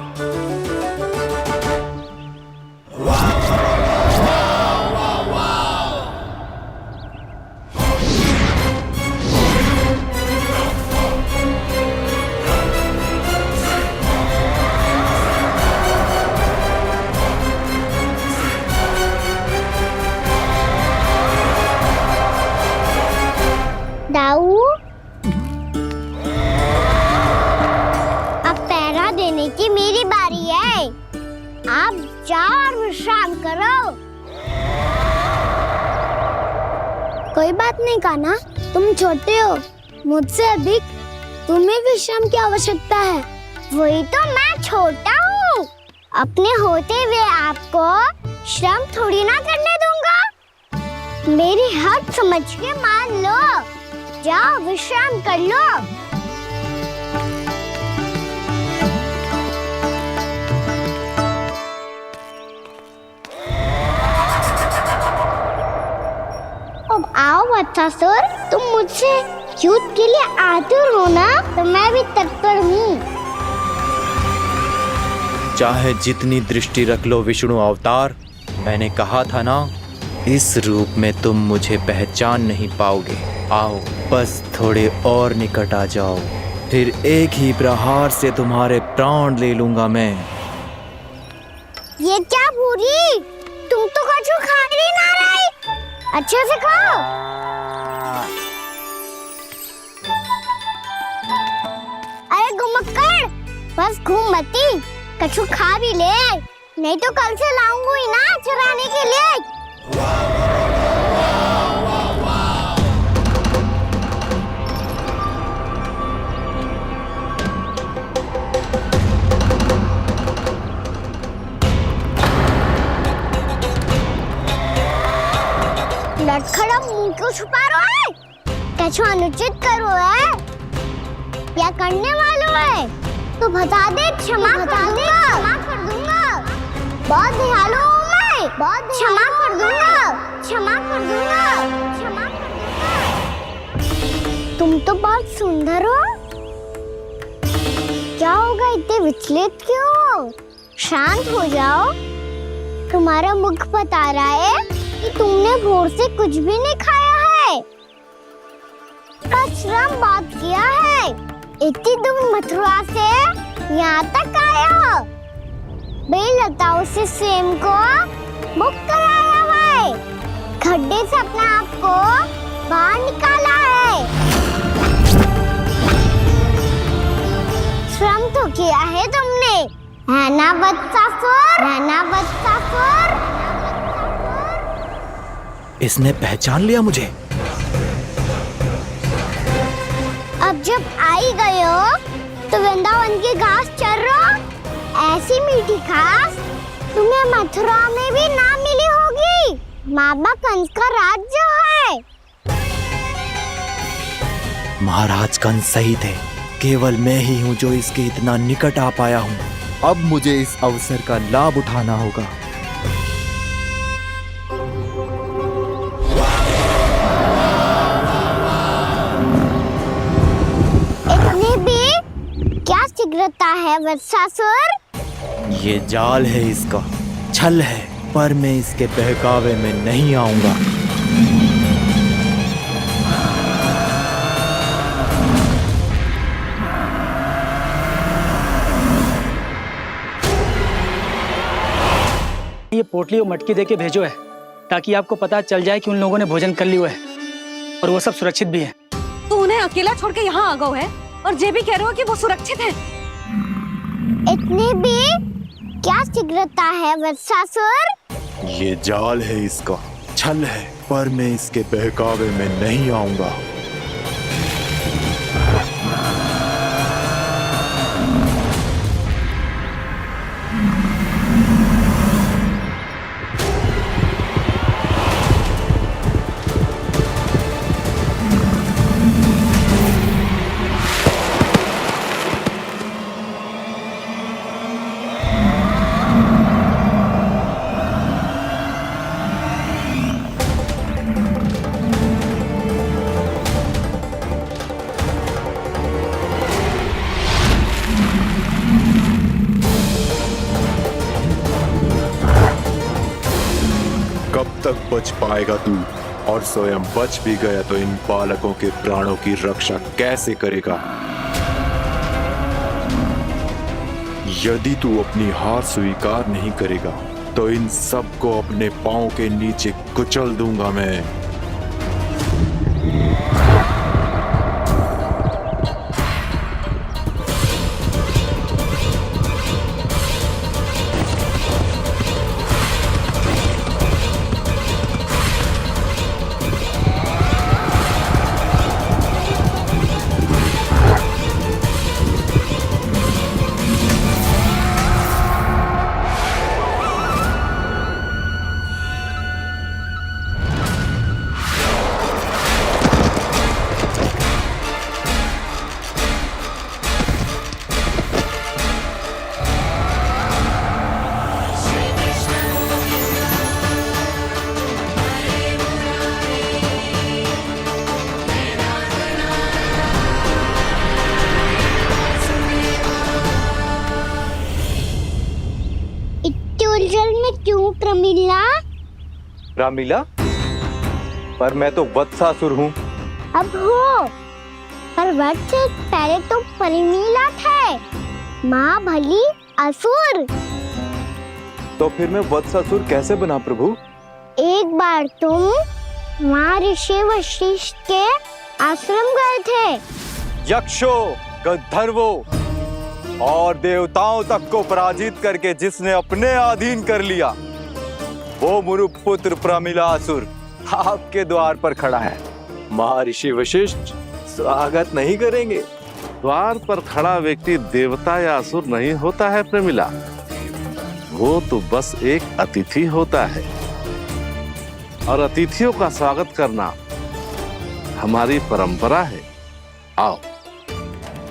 रहो। कोई बात नहीं कान्हा, तुम छोटे हो, मुझसे अधिक तुम्हें विश्राम की आवश्यकता है। वही तो, मैं छोटा हूँ, अपने होते हुए आपको श्रम थोड़ी ना करने दूंगा। मेरी हद समझ के मान लो, जाओ विश्राम कर लो। अब आओ वत्सासुर, तुम मुझसे युद्ध के लिए आतुर हो ना, तो मैं भी तत्पर हूँ। चाहे जितनी दृष्टि रख लो विष्णु अवतार, मैंने कहा था ना, इस रूप में तुम मुझे पहचान नहीं पाओगे। आओ बस थोड़े और निकट आ जाओ, फिर एक ही प्रहार से तुम्हारे प्राण ले लूंगा मैं। ये क्या भूरी, तुम तो कछु खा ही ना रही, अच्छे से खाओ। अरे घुमक्कड़, बस घूम मती, कछु खा भी ले, नहीं तो कल से लाऊंगा ही ना चराने के लिए। लटखड़ा मुंह क्यों छुपा रहा है? कछु अनुचित करो है या करने वालों है तो बता दे, क्षमा कर दूंगा। बहुत दयालु हूँ मैं, बहुत क्षमा कर दूंगा। तुम तो बहुत सुंदर हो, क्या होगा, इतने विचलित क्यों हो? शांत हो जाओ, तुम्हारा मुख बता रहा है कि तुमने भोर से कुछ भी नहीं खाया है, श्रम बात किया है, इतनी दूर मथुरा से यहाँ तक आया हो, बेलताओं से स्वयं को मुक्त कराया हुआ है, खड्डे से अपने आप को बाहर निकाला है। श्रम तो किया है तुमने, है ना वत्सासुर? इसने पहचान लिया मुझे। अब जब आई गए हो तो वृंदावन की घास चर रहो, ऐसी मीठी घास तुम्हें मथुरा में भी ना मिली होगी। मामा कंस का राज्य है। महाराज कंस सही थे, केवल मैं ही हूँ जो इसके इतना निकट आ पाया हूँ। अब मुझे इस अवसर का लाभ उठाना होगा। इतने भी क्या शीघ्रता है वत्सासुर? ये जाल है इसका, छल है, पर मैं इसके बहकावे में नहीं आऊंगा। ये पोटली और मटकी देके भेजो है, ताकि आपको पता चल जाए कि उन लोगों ने भोजन कर लिया है और वो सब सुरक्षित भी है। तू उन्हें अकेला छोड़ के यहाँ आ गए है और जे भी कह रहे हो कि वो सुरक्षित है। इतने भी क्या शीघ्रता है वत्सासुर? ये जाल है इसका, छल है, पर मैं इसके बहकावे में नहीं आऊंगा। कब तक बच पाएगा तू? और स्वयं बच भी गया तो इन बालकों के प्राणों की रक्षा कैसे करेगा? यदि तू अपनी हार स्वीकार नहीं करेगा तो इन सबको अपने पांव के नीचे कुचल दूंगा मैं। क्या? रामलीला, पर मैं तो वत्सासुर हूँ। अब हो, पर वत्स से पहले तो परिमीला थे, माँ भली असुर। तो फिर मैं वत्सासुर कैसे बना प्रभु? एक बार तुम माँ ऋषि वशिष्ठ के आश्रम गए थे। यक्षों, गंधर्वों और देवताओं तक को पराजित करके जिसने अपने अधीन कर लिया, वो मुरुपुत्र प्रमिलासुर आपके द्वार पर खड़ा है। महर्षि वशिष्ठ स्वागत नहीं करेंगे? द्वार पर खड़ा व्यक्ति देवता या असुर नहीं होता है प्रमिला, वो तो बस एक अतिथि होता है, और अतिथियों का स्वागत करना हमारी परंपरा है। आओ।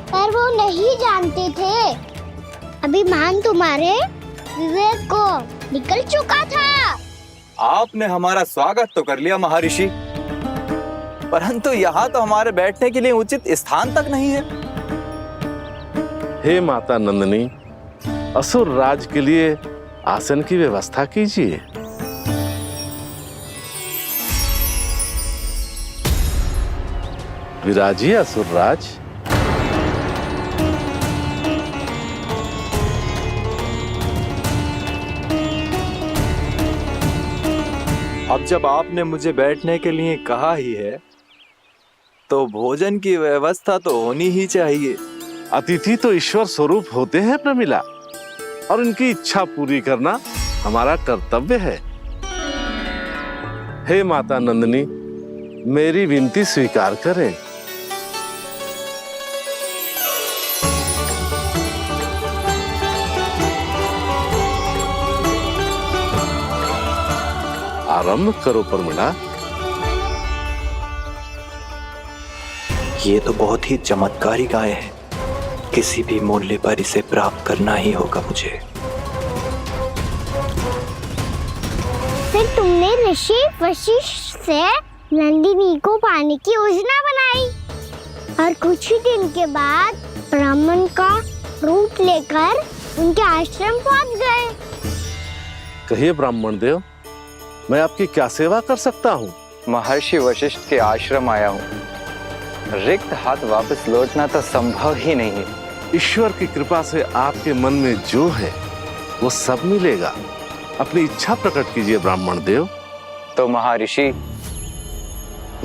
पर वो नहीं जानते थे, अभिमान तुम्हारे विवेक को निकल चुका था। आपने हमारा स्वागत तो कर लिया महर्षि, परंतु यहाँ तो हमारे बैठने के लिए उचित स्थान तक नहीं है। हे माता नंदिनी, असुर राज के लिए आसन की व्यवस्था कीजिए। विराजिए असुर राज। अब जब आपने मुझे बैठने के लिए कहा ही है, तो भोजन की व्यवस्था तो होनी ही चाहिए। अतिथि तो ईश्वर स्वरूप होते हैं प्रमिला, और उनकी इच्छा पूरी करना हमारा कर्तव्य है। हे माता नंदिनी, मेरी विनती स्वीकार करें। आरंभ करो प्रमिला। ये तो बहुत ही चमत्कारी गाय है, किसी भी मूल्य पर इसे प्राप्त करना ही होगा मुझे। फिर तुमने ऋषि वशिष्ठ से नंदिनी को पाने की योजना बनाई, और कुछ ही दिन के बाद ब्राह्मण का रूप लेकर उनके आश्रम पहुंच गए। कहिए ब्राह्मण देव, मैं आपकी क्या सेवा कर सकता हूँ? महर्षि वशिष्ठ के आश्रम आया हूँ। रिक्त हाथ वापस लौटना तो संभव ही नहीं है। ईश्वर की कृपा से आपके मन में जो है वो सब मिलेगा। अपनी इच्छा प्रकट कीजिए ब्राह्मण देव। तो महर्षि,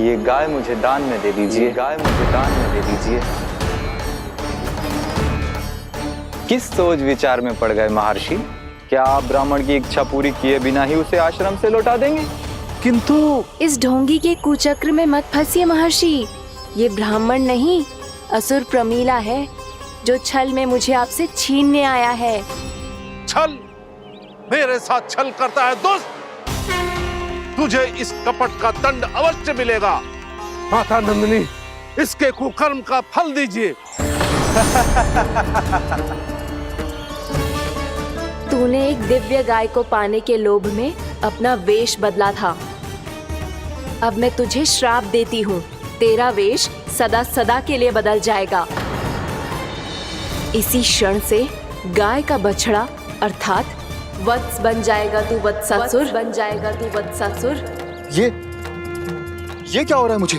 ये गाय मुझे दान में दे दीजिए। गाय मुझे दान में दे दीजिए। किस सोच विचार में पड़ गए महर्षि? क्या आप ब्राह्मण की इच्छा पूरी किए बिना ही उसे आश्रम से लौटा देंगे? किंतु इस ढोंगी के कुचक्र में मत फंसिए महर्षि। ये ब्राह्मण नहीं, असुर प्रमीला है, जो छल में मुझे आपसे छीनने आया है। छल? मेरे साथ छल करता है दोस्त? तुझे इस कपट का दंड अवश्य मिलेगा। माता नंदिनी, इसके कुकर्म का फल दीजिए। तूने एक दिव्य गाय को पाने के लोभ में अपना वेश बदला था। अब मैं तुझे श्राप देती हूँ, तेरा वेश सदा सदा के लिए बदल जाएगा। इसी क्षण से गाय का बछड़ा अर्थात वत्स बन जाएगा तू वत्सासुर। बन जाएगा तू वत्सासुर। ये क्या हो रहा है मुझे?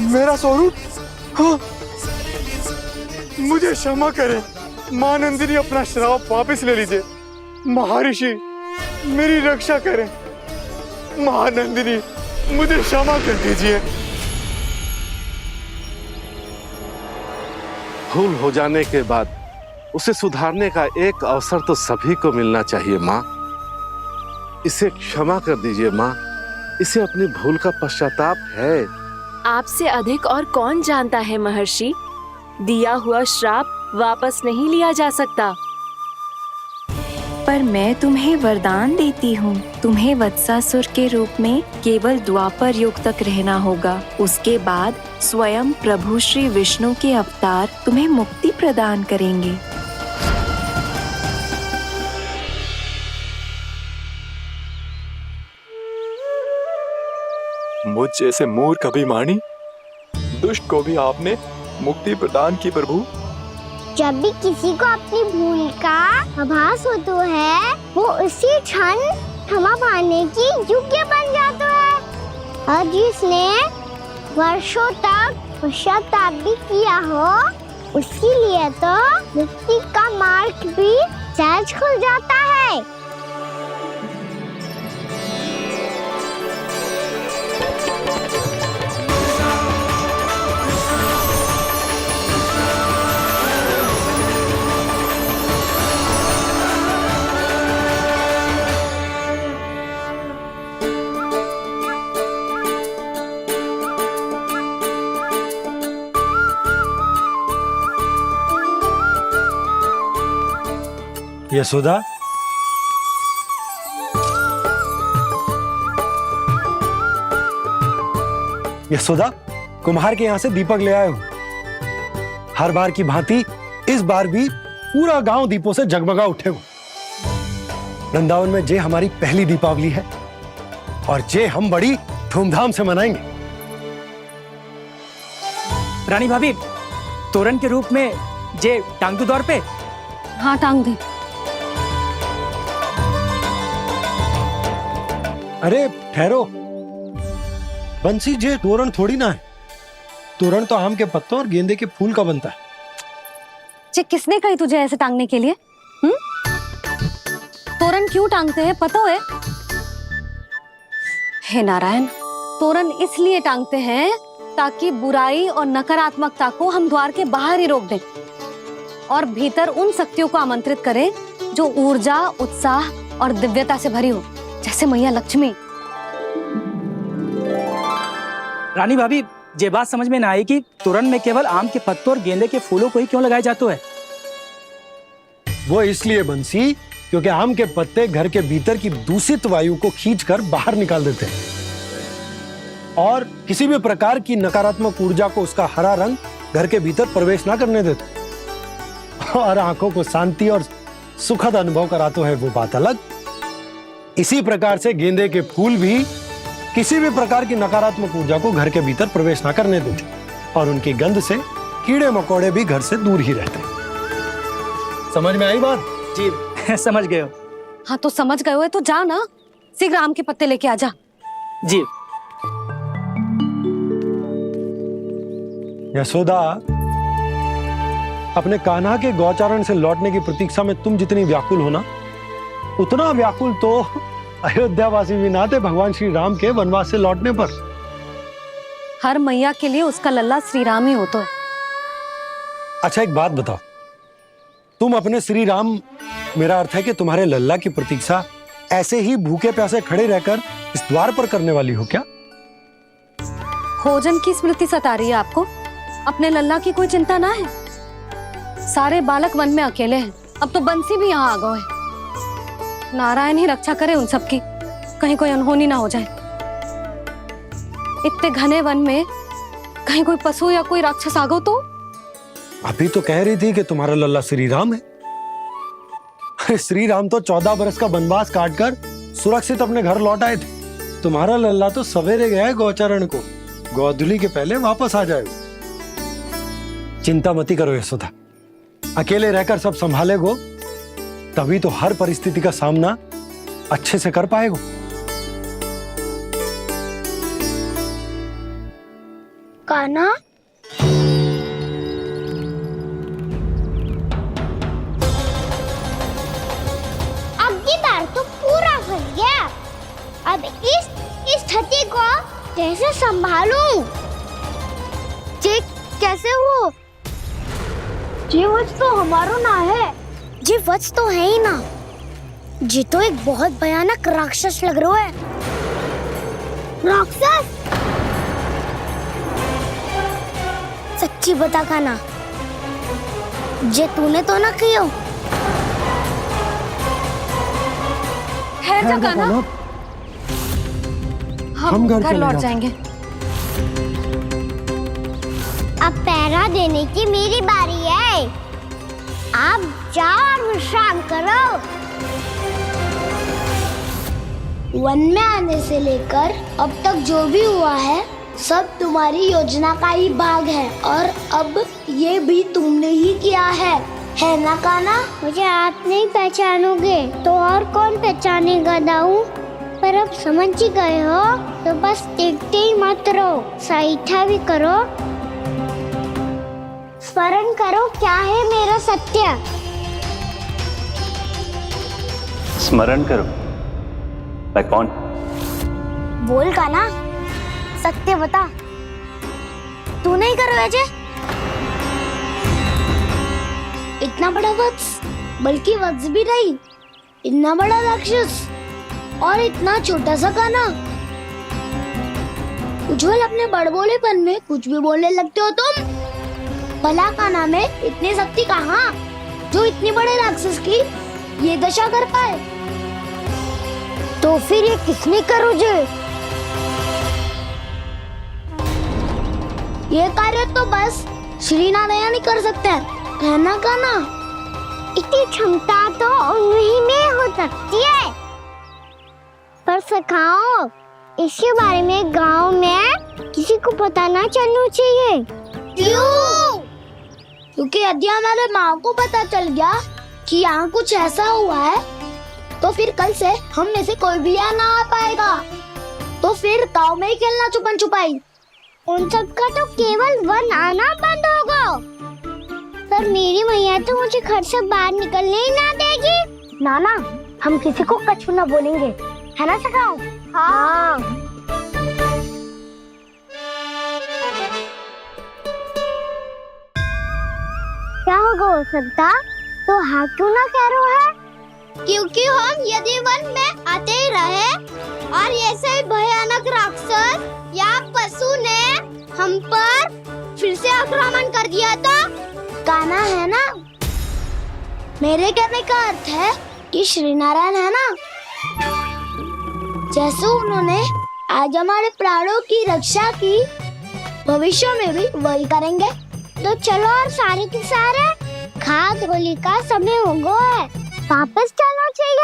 मेरा स्वरूप? हाँ। मुझे क्षमा करें मां नंदिनी, अपना श्राप वापस ले लीजिए। महर्षि, मेरी रक्षा करें। मां नंदिनी, मुझे क्षमा कर दीजिए। भूल हो जाने के बाद उसे सुधारने का एक अवसर तो सभी को मिलना चाहिए माँ। इसे क्षमा कर दीजिए माँ, इसे अपनी भूल का पश्चाताप है। आपसे अधिक और कौन जानता है महर्षि, दिया हुआ श्राप वापस नहीं लिया जा सकता। पर मैं तुम्हें वरदान देती हूँ, तुम्हें वत्सासुर के रूप में केवल द्वापर युग तक रहना होगा। उसके बाद स्वयं प्रभु श्री विष्णु के अवतार तुम्हें मुक्ति प्रदान करेंगे। मुझ जैसे मूर्ख अभिमानी दुष्ट को भी आपने मुक्ति प्रदान की प्रभु। जब भी किसी को अपनी भूल का आभास होता है, वो उसी क्षण क्षमा पाने की योग्य बन जाता है। और जिसने वर्षों तक पश्चाताप भी किया हो, उसके लिए तो मुक्ति का मार्ग भी सहज खुल जाता है। यशोदा, यशोदा, कुम्हार के यहाँ से दीपक ले आए हो। हर बार की भांति इस बार भी पूरा गांव दीपों से जगमगा उठे हो। वृंदावन में जे हमारी पहली दीपावली है और जे हम बड़ी धूमधाम से मनाएंगे। रानी भाभी, तोरण के रूप में जे टांग दो दौर पे। हाँ, टांग दे। अरे ठहरो, बंसी, जे तोरण थोड़ी ना है। तोरण तो आम के पत्तों और गेंदे के फूल का बनता है। जे किसने कही तुझे ऐसे टांगने के लिए? तोरण क्यों टांगते हैं पता है? हे नारायण, तोरण इसलिए टांगते हैं ताकि बुराई और नकारात्मकता को हम द्वार के बाहर ही रोक दें और भीतर उन शक्तियों को आमंत्रित करें जो ऊर्जा, उत्साह और दिव्यता से भरी हो, जैसे मैया लक्ष्मी। रानी भाभी, ये बात समझ में ना आई कि तोरण में केवल आम के पत्तों और गेंदे के फूलों को ही क्यों लगाया जाता है? वो इसलिए बंसी, क्योंकि आम के पत्ते घर के भीतर की दूषित वायु को खींचकर बाहर निकाल देते हैं और किसी भी प्रकार की नकारात्मक ऊर्जा को उसका हरा रंग घर के भीतर प्रवेश ना करने देते और आंखों को शांति और सुखद अनुभव कराते है, वो बात अलग। इसी प्रकार से गेंदे के फूल भी किसी भी प्रकार की नकारात्मक ऊर्जा को घर के भीतर प्रवेश ना करने देते और उनकी गंध से कीड़े मकोड़े भी घर से दूर ही रहते हैं। समझ में आई बात? जी, समझ गए हो। हाँ, तो समझ गए हो तो जा ना, शीघ्र आम के पत्ते लेके आजा। जी। यशोदा, अपने कान्हा के गौचारण से लौटने की प्रतीक्षा में तुम जितनी व्याकुल हो ना, उतना व्याकुल तो अयोध्यावासी भी ना थे भगवान श्री राम के वनवास से लौटने पर। हर मैया के लिए उसका लल्ला श्री राम ही होता है। अच्छा, एक बात बताओ, तुम अपने श्री राम, मेरा अर्थ है कि तुम्हारे लल्ला की प्रतीक्षा ऐसे ही भूखे प्यासे खड़े रहकर इस द्वार पर करने वाली हो क्या? भोजन की स्मृति सता रही है आपको? अपने लल्ला की कोई चिंता ना है। सारे बालक वन में अकेले हैं, अब तो बंसी भी यहाँ आ गए हैं। नारायण ही रक्षा करे उन सबकी, कहीं कोई अनहोनी ना हो जाए। इतने घने वन में कहीं कोई पशु या कोई राक्षस आ गो तो? अभी तो कह रही थी कि तुम्हारा लल्ला श्री राम है। श्री राम तो 14 बरस का वनवास काटकर सुरक्षित अपने घर लौट आए थे। तुम्हारा लल्ला तो सवेरे गया है गौचरण को, गोधूली के पहले वापस आ जाएगा। चिंता मती करो यशोदा, अकेले रहकर सब संभालेगो तभी तो हर परिस्थिति का सामना अच्छे से कर पाएगो। कान्हा, अब की बार तो पूरा फंस गया। अब इस स्थिति को कैसे संभालूं? जे कैसे हो? जे वच तो हमारो ना है। जे वच तो है ही ना। जे तो एक बहुत भयानक राक्षस लग रहा है। राक्षस? सच्ची बता कान्हा, जे तूने तो ना कियो? ठहर जा कान्हा, हम घर लौट जाएंगे। अब पहरा देने की मेरी बारी है। आप जाओ और विश्राम करो। वन में आने से लेकर अब तक जो भी हुआ है सब तुम्हारी योजना का ही भाग है और अब ये भी तुमने ही किया है ना कान्हा? मुझे आप नहीं पहचानोगे तो और कौन पहचानेगा दाऊ? पर अब समझ ही गए हो तो बस देखते ही मत रहो, सईठा भी करो, स्मरण करो क्या है मेरा सत्य। स्मरण करो? मैं कौन? बोल कान्हा, सत्य बता। तू नहीं करो अजय? इतना बड़ा वत्स, बल्कि वत्स भी नहीं, इतना बड़ा राक्षस और इतना छोटा सा कान्हा। उज्जवल अपने बड़बोलेपन में कुछ भी बोलने लगते हो तुम। भला कान्हा में इतनी शक्ति कहाँ जो इतनी बड़े राक्षस की ये दशा कर पाए? तो फिर ये किसने करो जो? ये कार्य तो बस श्री नारायण ही कर सकते हैं, है ना कान्हा? इतनी क्षमता तो उन्हीं में हो सकती है, पर सखाओ इसके बारे में गांव में किसी को पता ना चलना चाहिए। क्यों? क्योंकि यदि हमारे माँ को पता चल गया कि यहाँ कुछ ऐसा हुआ है तो फिर कल से हम में से कोई भी यहाँ ना आ पाएगा। तो फिर गांव में ही खेलना छुपन छुपाई। उन सबका तो केवल वन आना बंद होगा, पर मेरी मैया तो मुझे घर से बाहर निकलने ही ना देगी। नाना, हम किसी को कछु ना बोलेंगे, है ना सखाओ? हाँ। क्या होगा हो सकता? तो हाँ क्यों ना कह रहा है? क्योंकि हम यदि वन में आते ही रहे और ऐसे ही भयानक राक्षस या पशु ने हम पर फिर से आक्रमण कर दिया तो कान्हा, है ना? मेरे कहने का अर्थ है कि श्री नारायण है ना, जैसे उन्होंने आज हमारे प्राणों की रक्षा की, भविष्य में भी वही करेंगे। तो चलो और सारे के सारे खाद होली का समय हो गया है, वापस चलना चाहिए।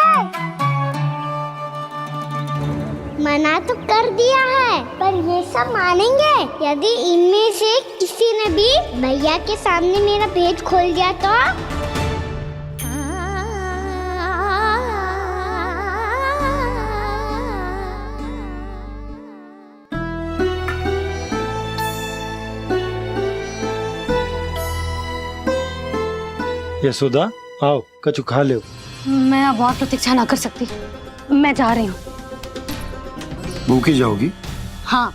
मना तो कर दिया है, पर ये सब मानेंगे यदि इनमें से किसी ने भी भैया के सामने मेरा पेट खोल दिया तो? यशोदा, आओ कछु खा लो। मैं अब और प्रतीक्षा ना कर सकती, मैं जा रही हूँ। भूखी जाओगी? हाँ।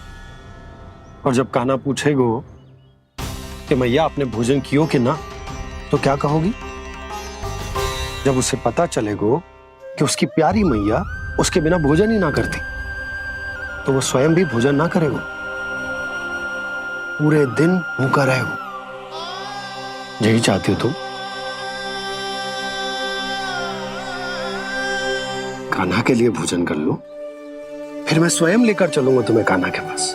और जब कान्हा पूछेगो कि मैया आपने भोजन कियो कि ना, तो क्या कहोगी? जब उसे पता चलेगो कि उसकी प्यारी मैया उसके बिना भोजन ही ना करती, तो वो स्वयं भी भोजन ना करेगो, पूरे दिन भूखा रहेगो। यही चाहती हो तुम? कान्हा के लिए भोजन कर लो, फिर मैं स्वयं लेकर चलूंगा तुम्हें कान्हा के पास।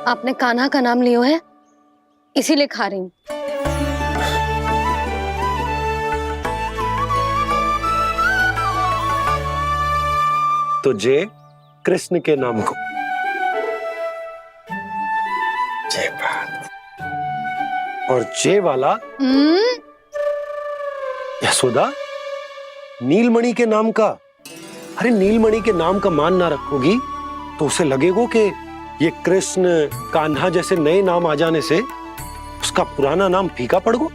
आपने कान्हा का नाम लियो है, इसीलिए खा रही हूँ। तो जय कृष्ण के नाम को। जय बात। और जय वाला यशोदा, नीलमणि के नाम का। अरे नीलमणि के नाम का मान ना रखोगी तो उसे लगेगा कि ये कृष्ण कान्हा जैसे नए नाम आ जाने से उसका पुराना नाम फीका पड़ गो।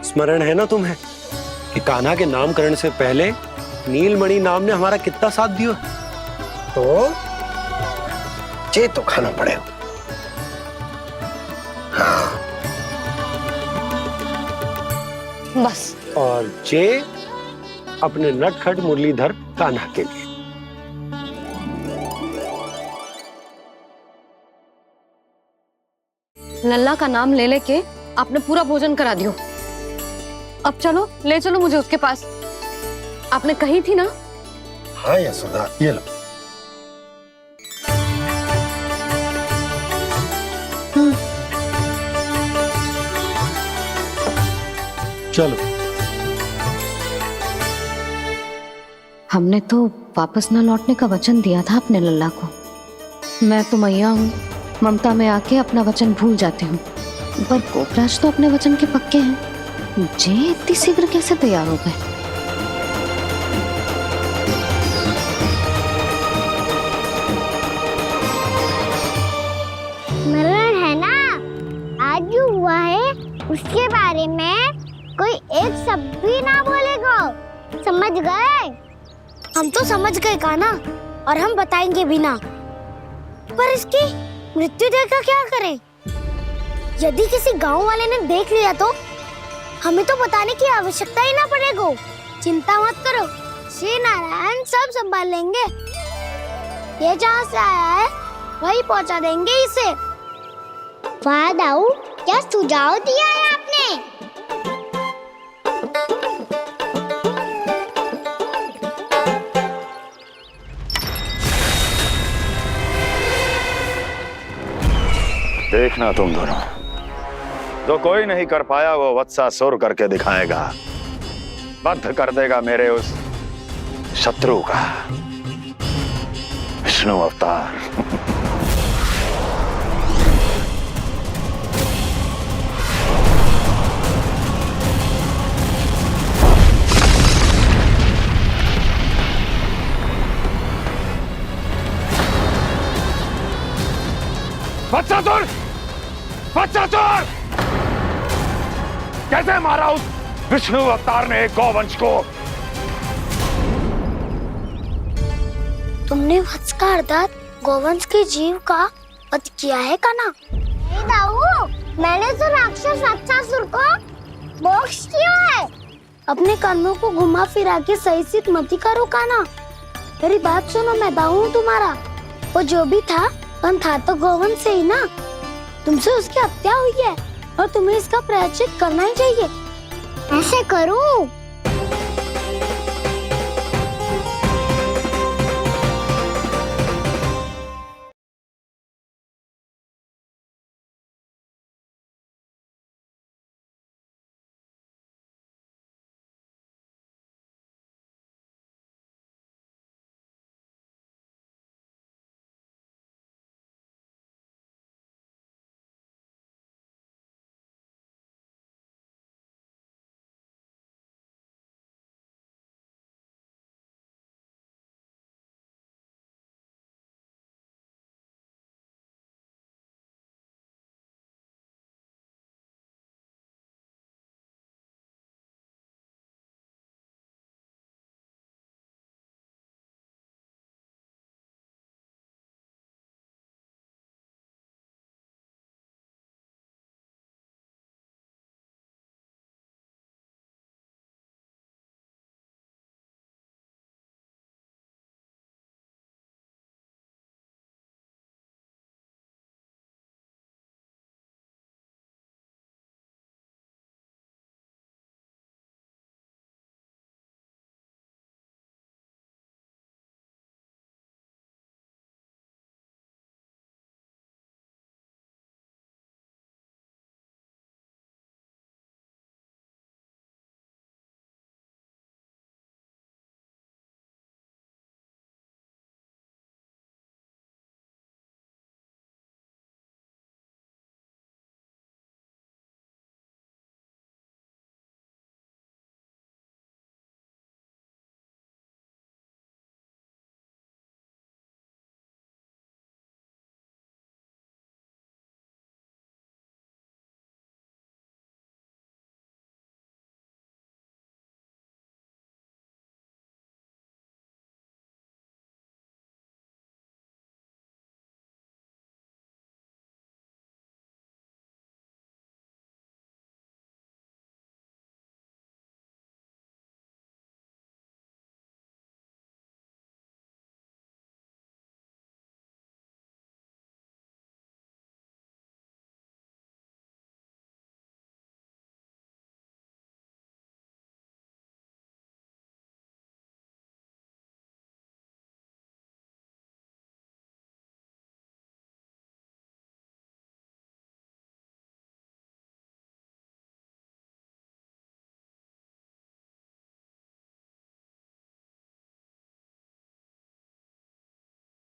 स्मरण है ना तुम्हें कि कान्हा के नामकरण से पहले नीलमणि नाम ने हमारा कितना साथ दिया? तो जे तो खाना पड़ेगा। हाँ। बस। और जे अपने नटखट मुरलीधर कान्हा के लिए। लल्ला का नाम ले लेके आपने पूरा भोजन करा दियो। अब चलो, ले चलो मुझे उसके पास। आपने कही थी ना? हाँ यशोदा, ये लो। चलो। हमने तो वापस न लौटने का वचन दिया था अपने लल्ला को। मैं तो मैया हूँ, ममता में आके अपना वचन भूल जाती हूँ, पर गोपराज तो अपने वचन के पक्के हैं। जे इतनी शीघ्र कैसे तैयार हो गए? मरण है ना, आज जो हुआ है उसके बारे में कोई एक शब्द भी ना बोलेगा, समझ गए? हम तो समझ गए कान्हा, और हम बताएंगे भी ना। पर इसकी मृत्यु देखकर क्या करें? यदि किसी गांव वाले ने देख लिया तो हमें तो बताने की आवश्यकता ही ना पड़ेगा। चिंता मत करो, श्री नारायण सब संभाल लेंगे। ये जहाँ से आया है वही पहुँचा देंगे इसे। वाह दाऊ, क्या सुझाव दिया है आपने? देखना तुम दोनों, जो कोई नहीं कर पाया वो वत्सासुर करके दिखाएगा, बद्ध कर देगा मेरे उस शत्रु का विष्णु अवतार। वत्सासुर! वत्सासुर! कैसे मारा उस विष्णु अवतार ने गौवंश को? तुमने वत्स का अर्थात गोवंश के जीव का वध किया है कान्हा? नहीं दाऊ, मैंने तो राक्षस वत्सासुर को मोक्ष दिया है। अपने कर्मों को घुमा फिरा के सही सिद्ध मत करो कान्हा। मेरी बात सुनो, मैं दाऊ हूँ तुम्हारा। वो जो भी था पर था तो गोवंश से ही ना। तुमसे उसकी हत्या हुई है और तुम्हें इसका प्रायश्चित करना ही चाहिए। ऐसे करूं?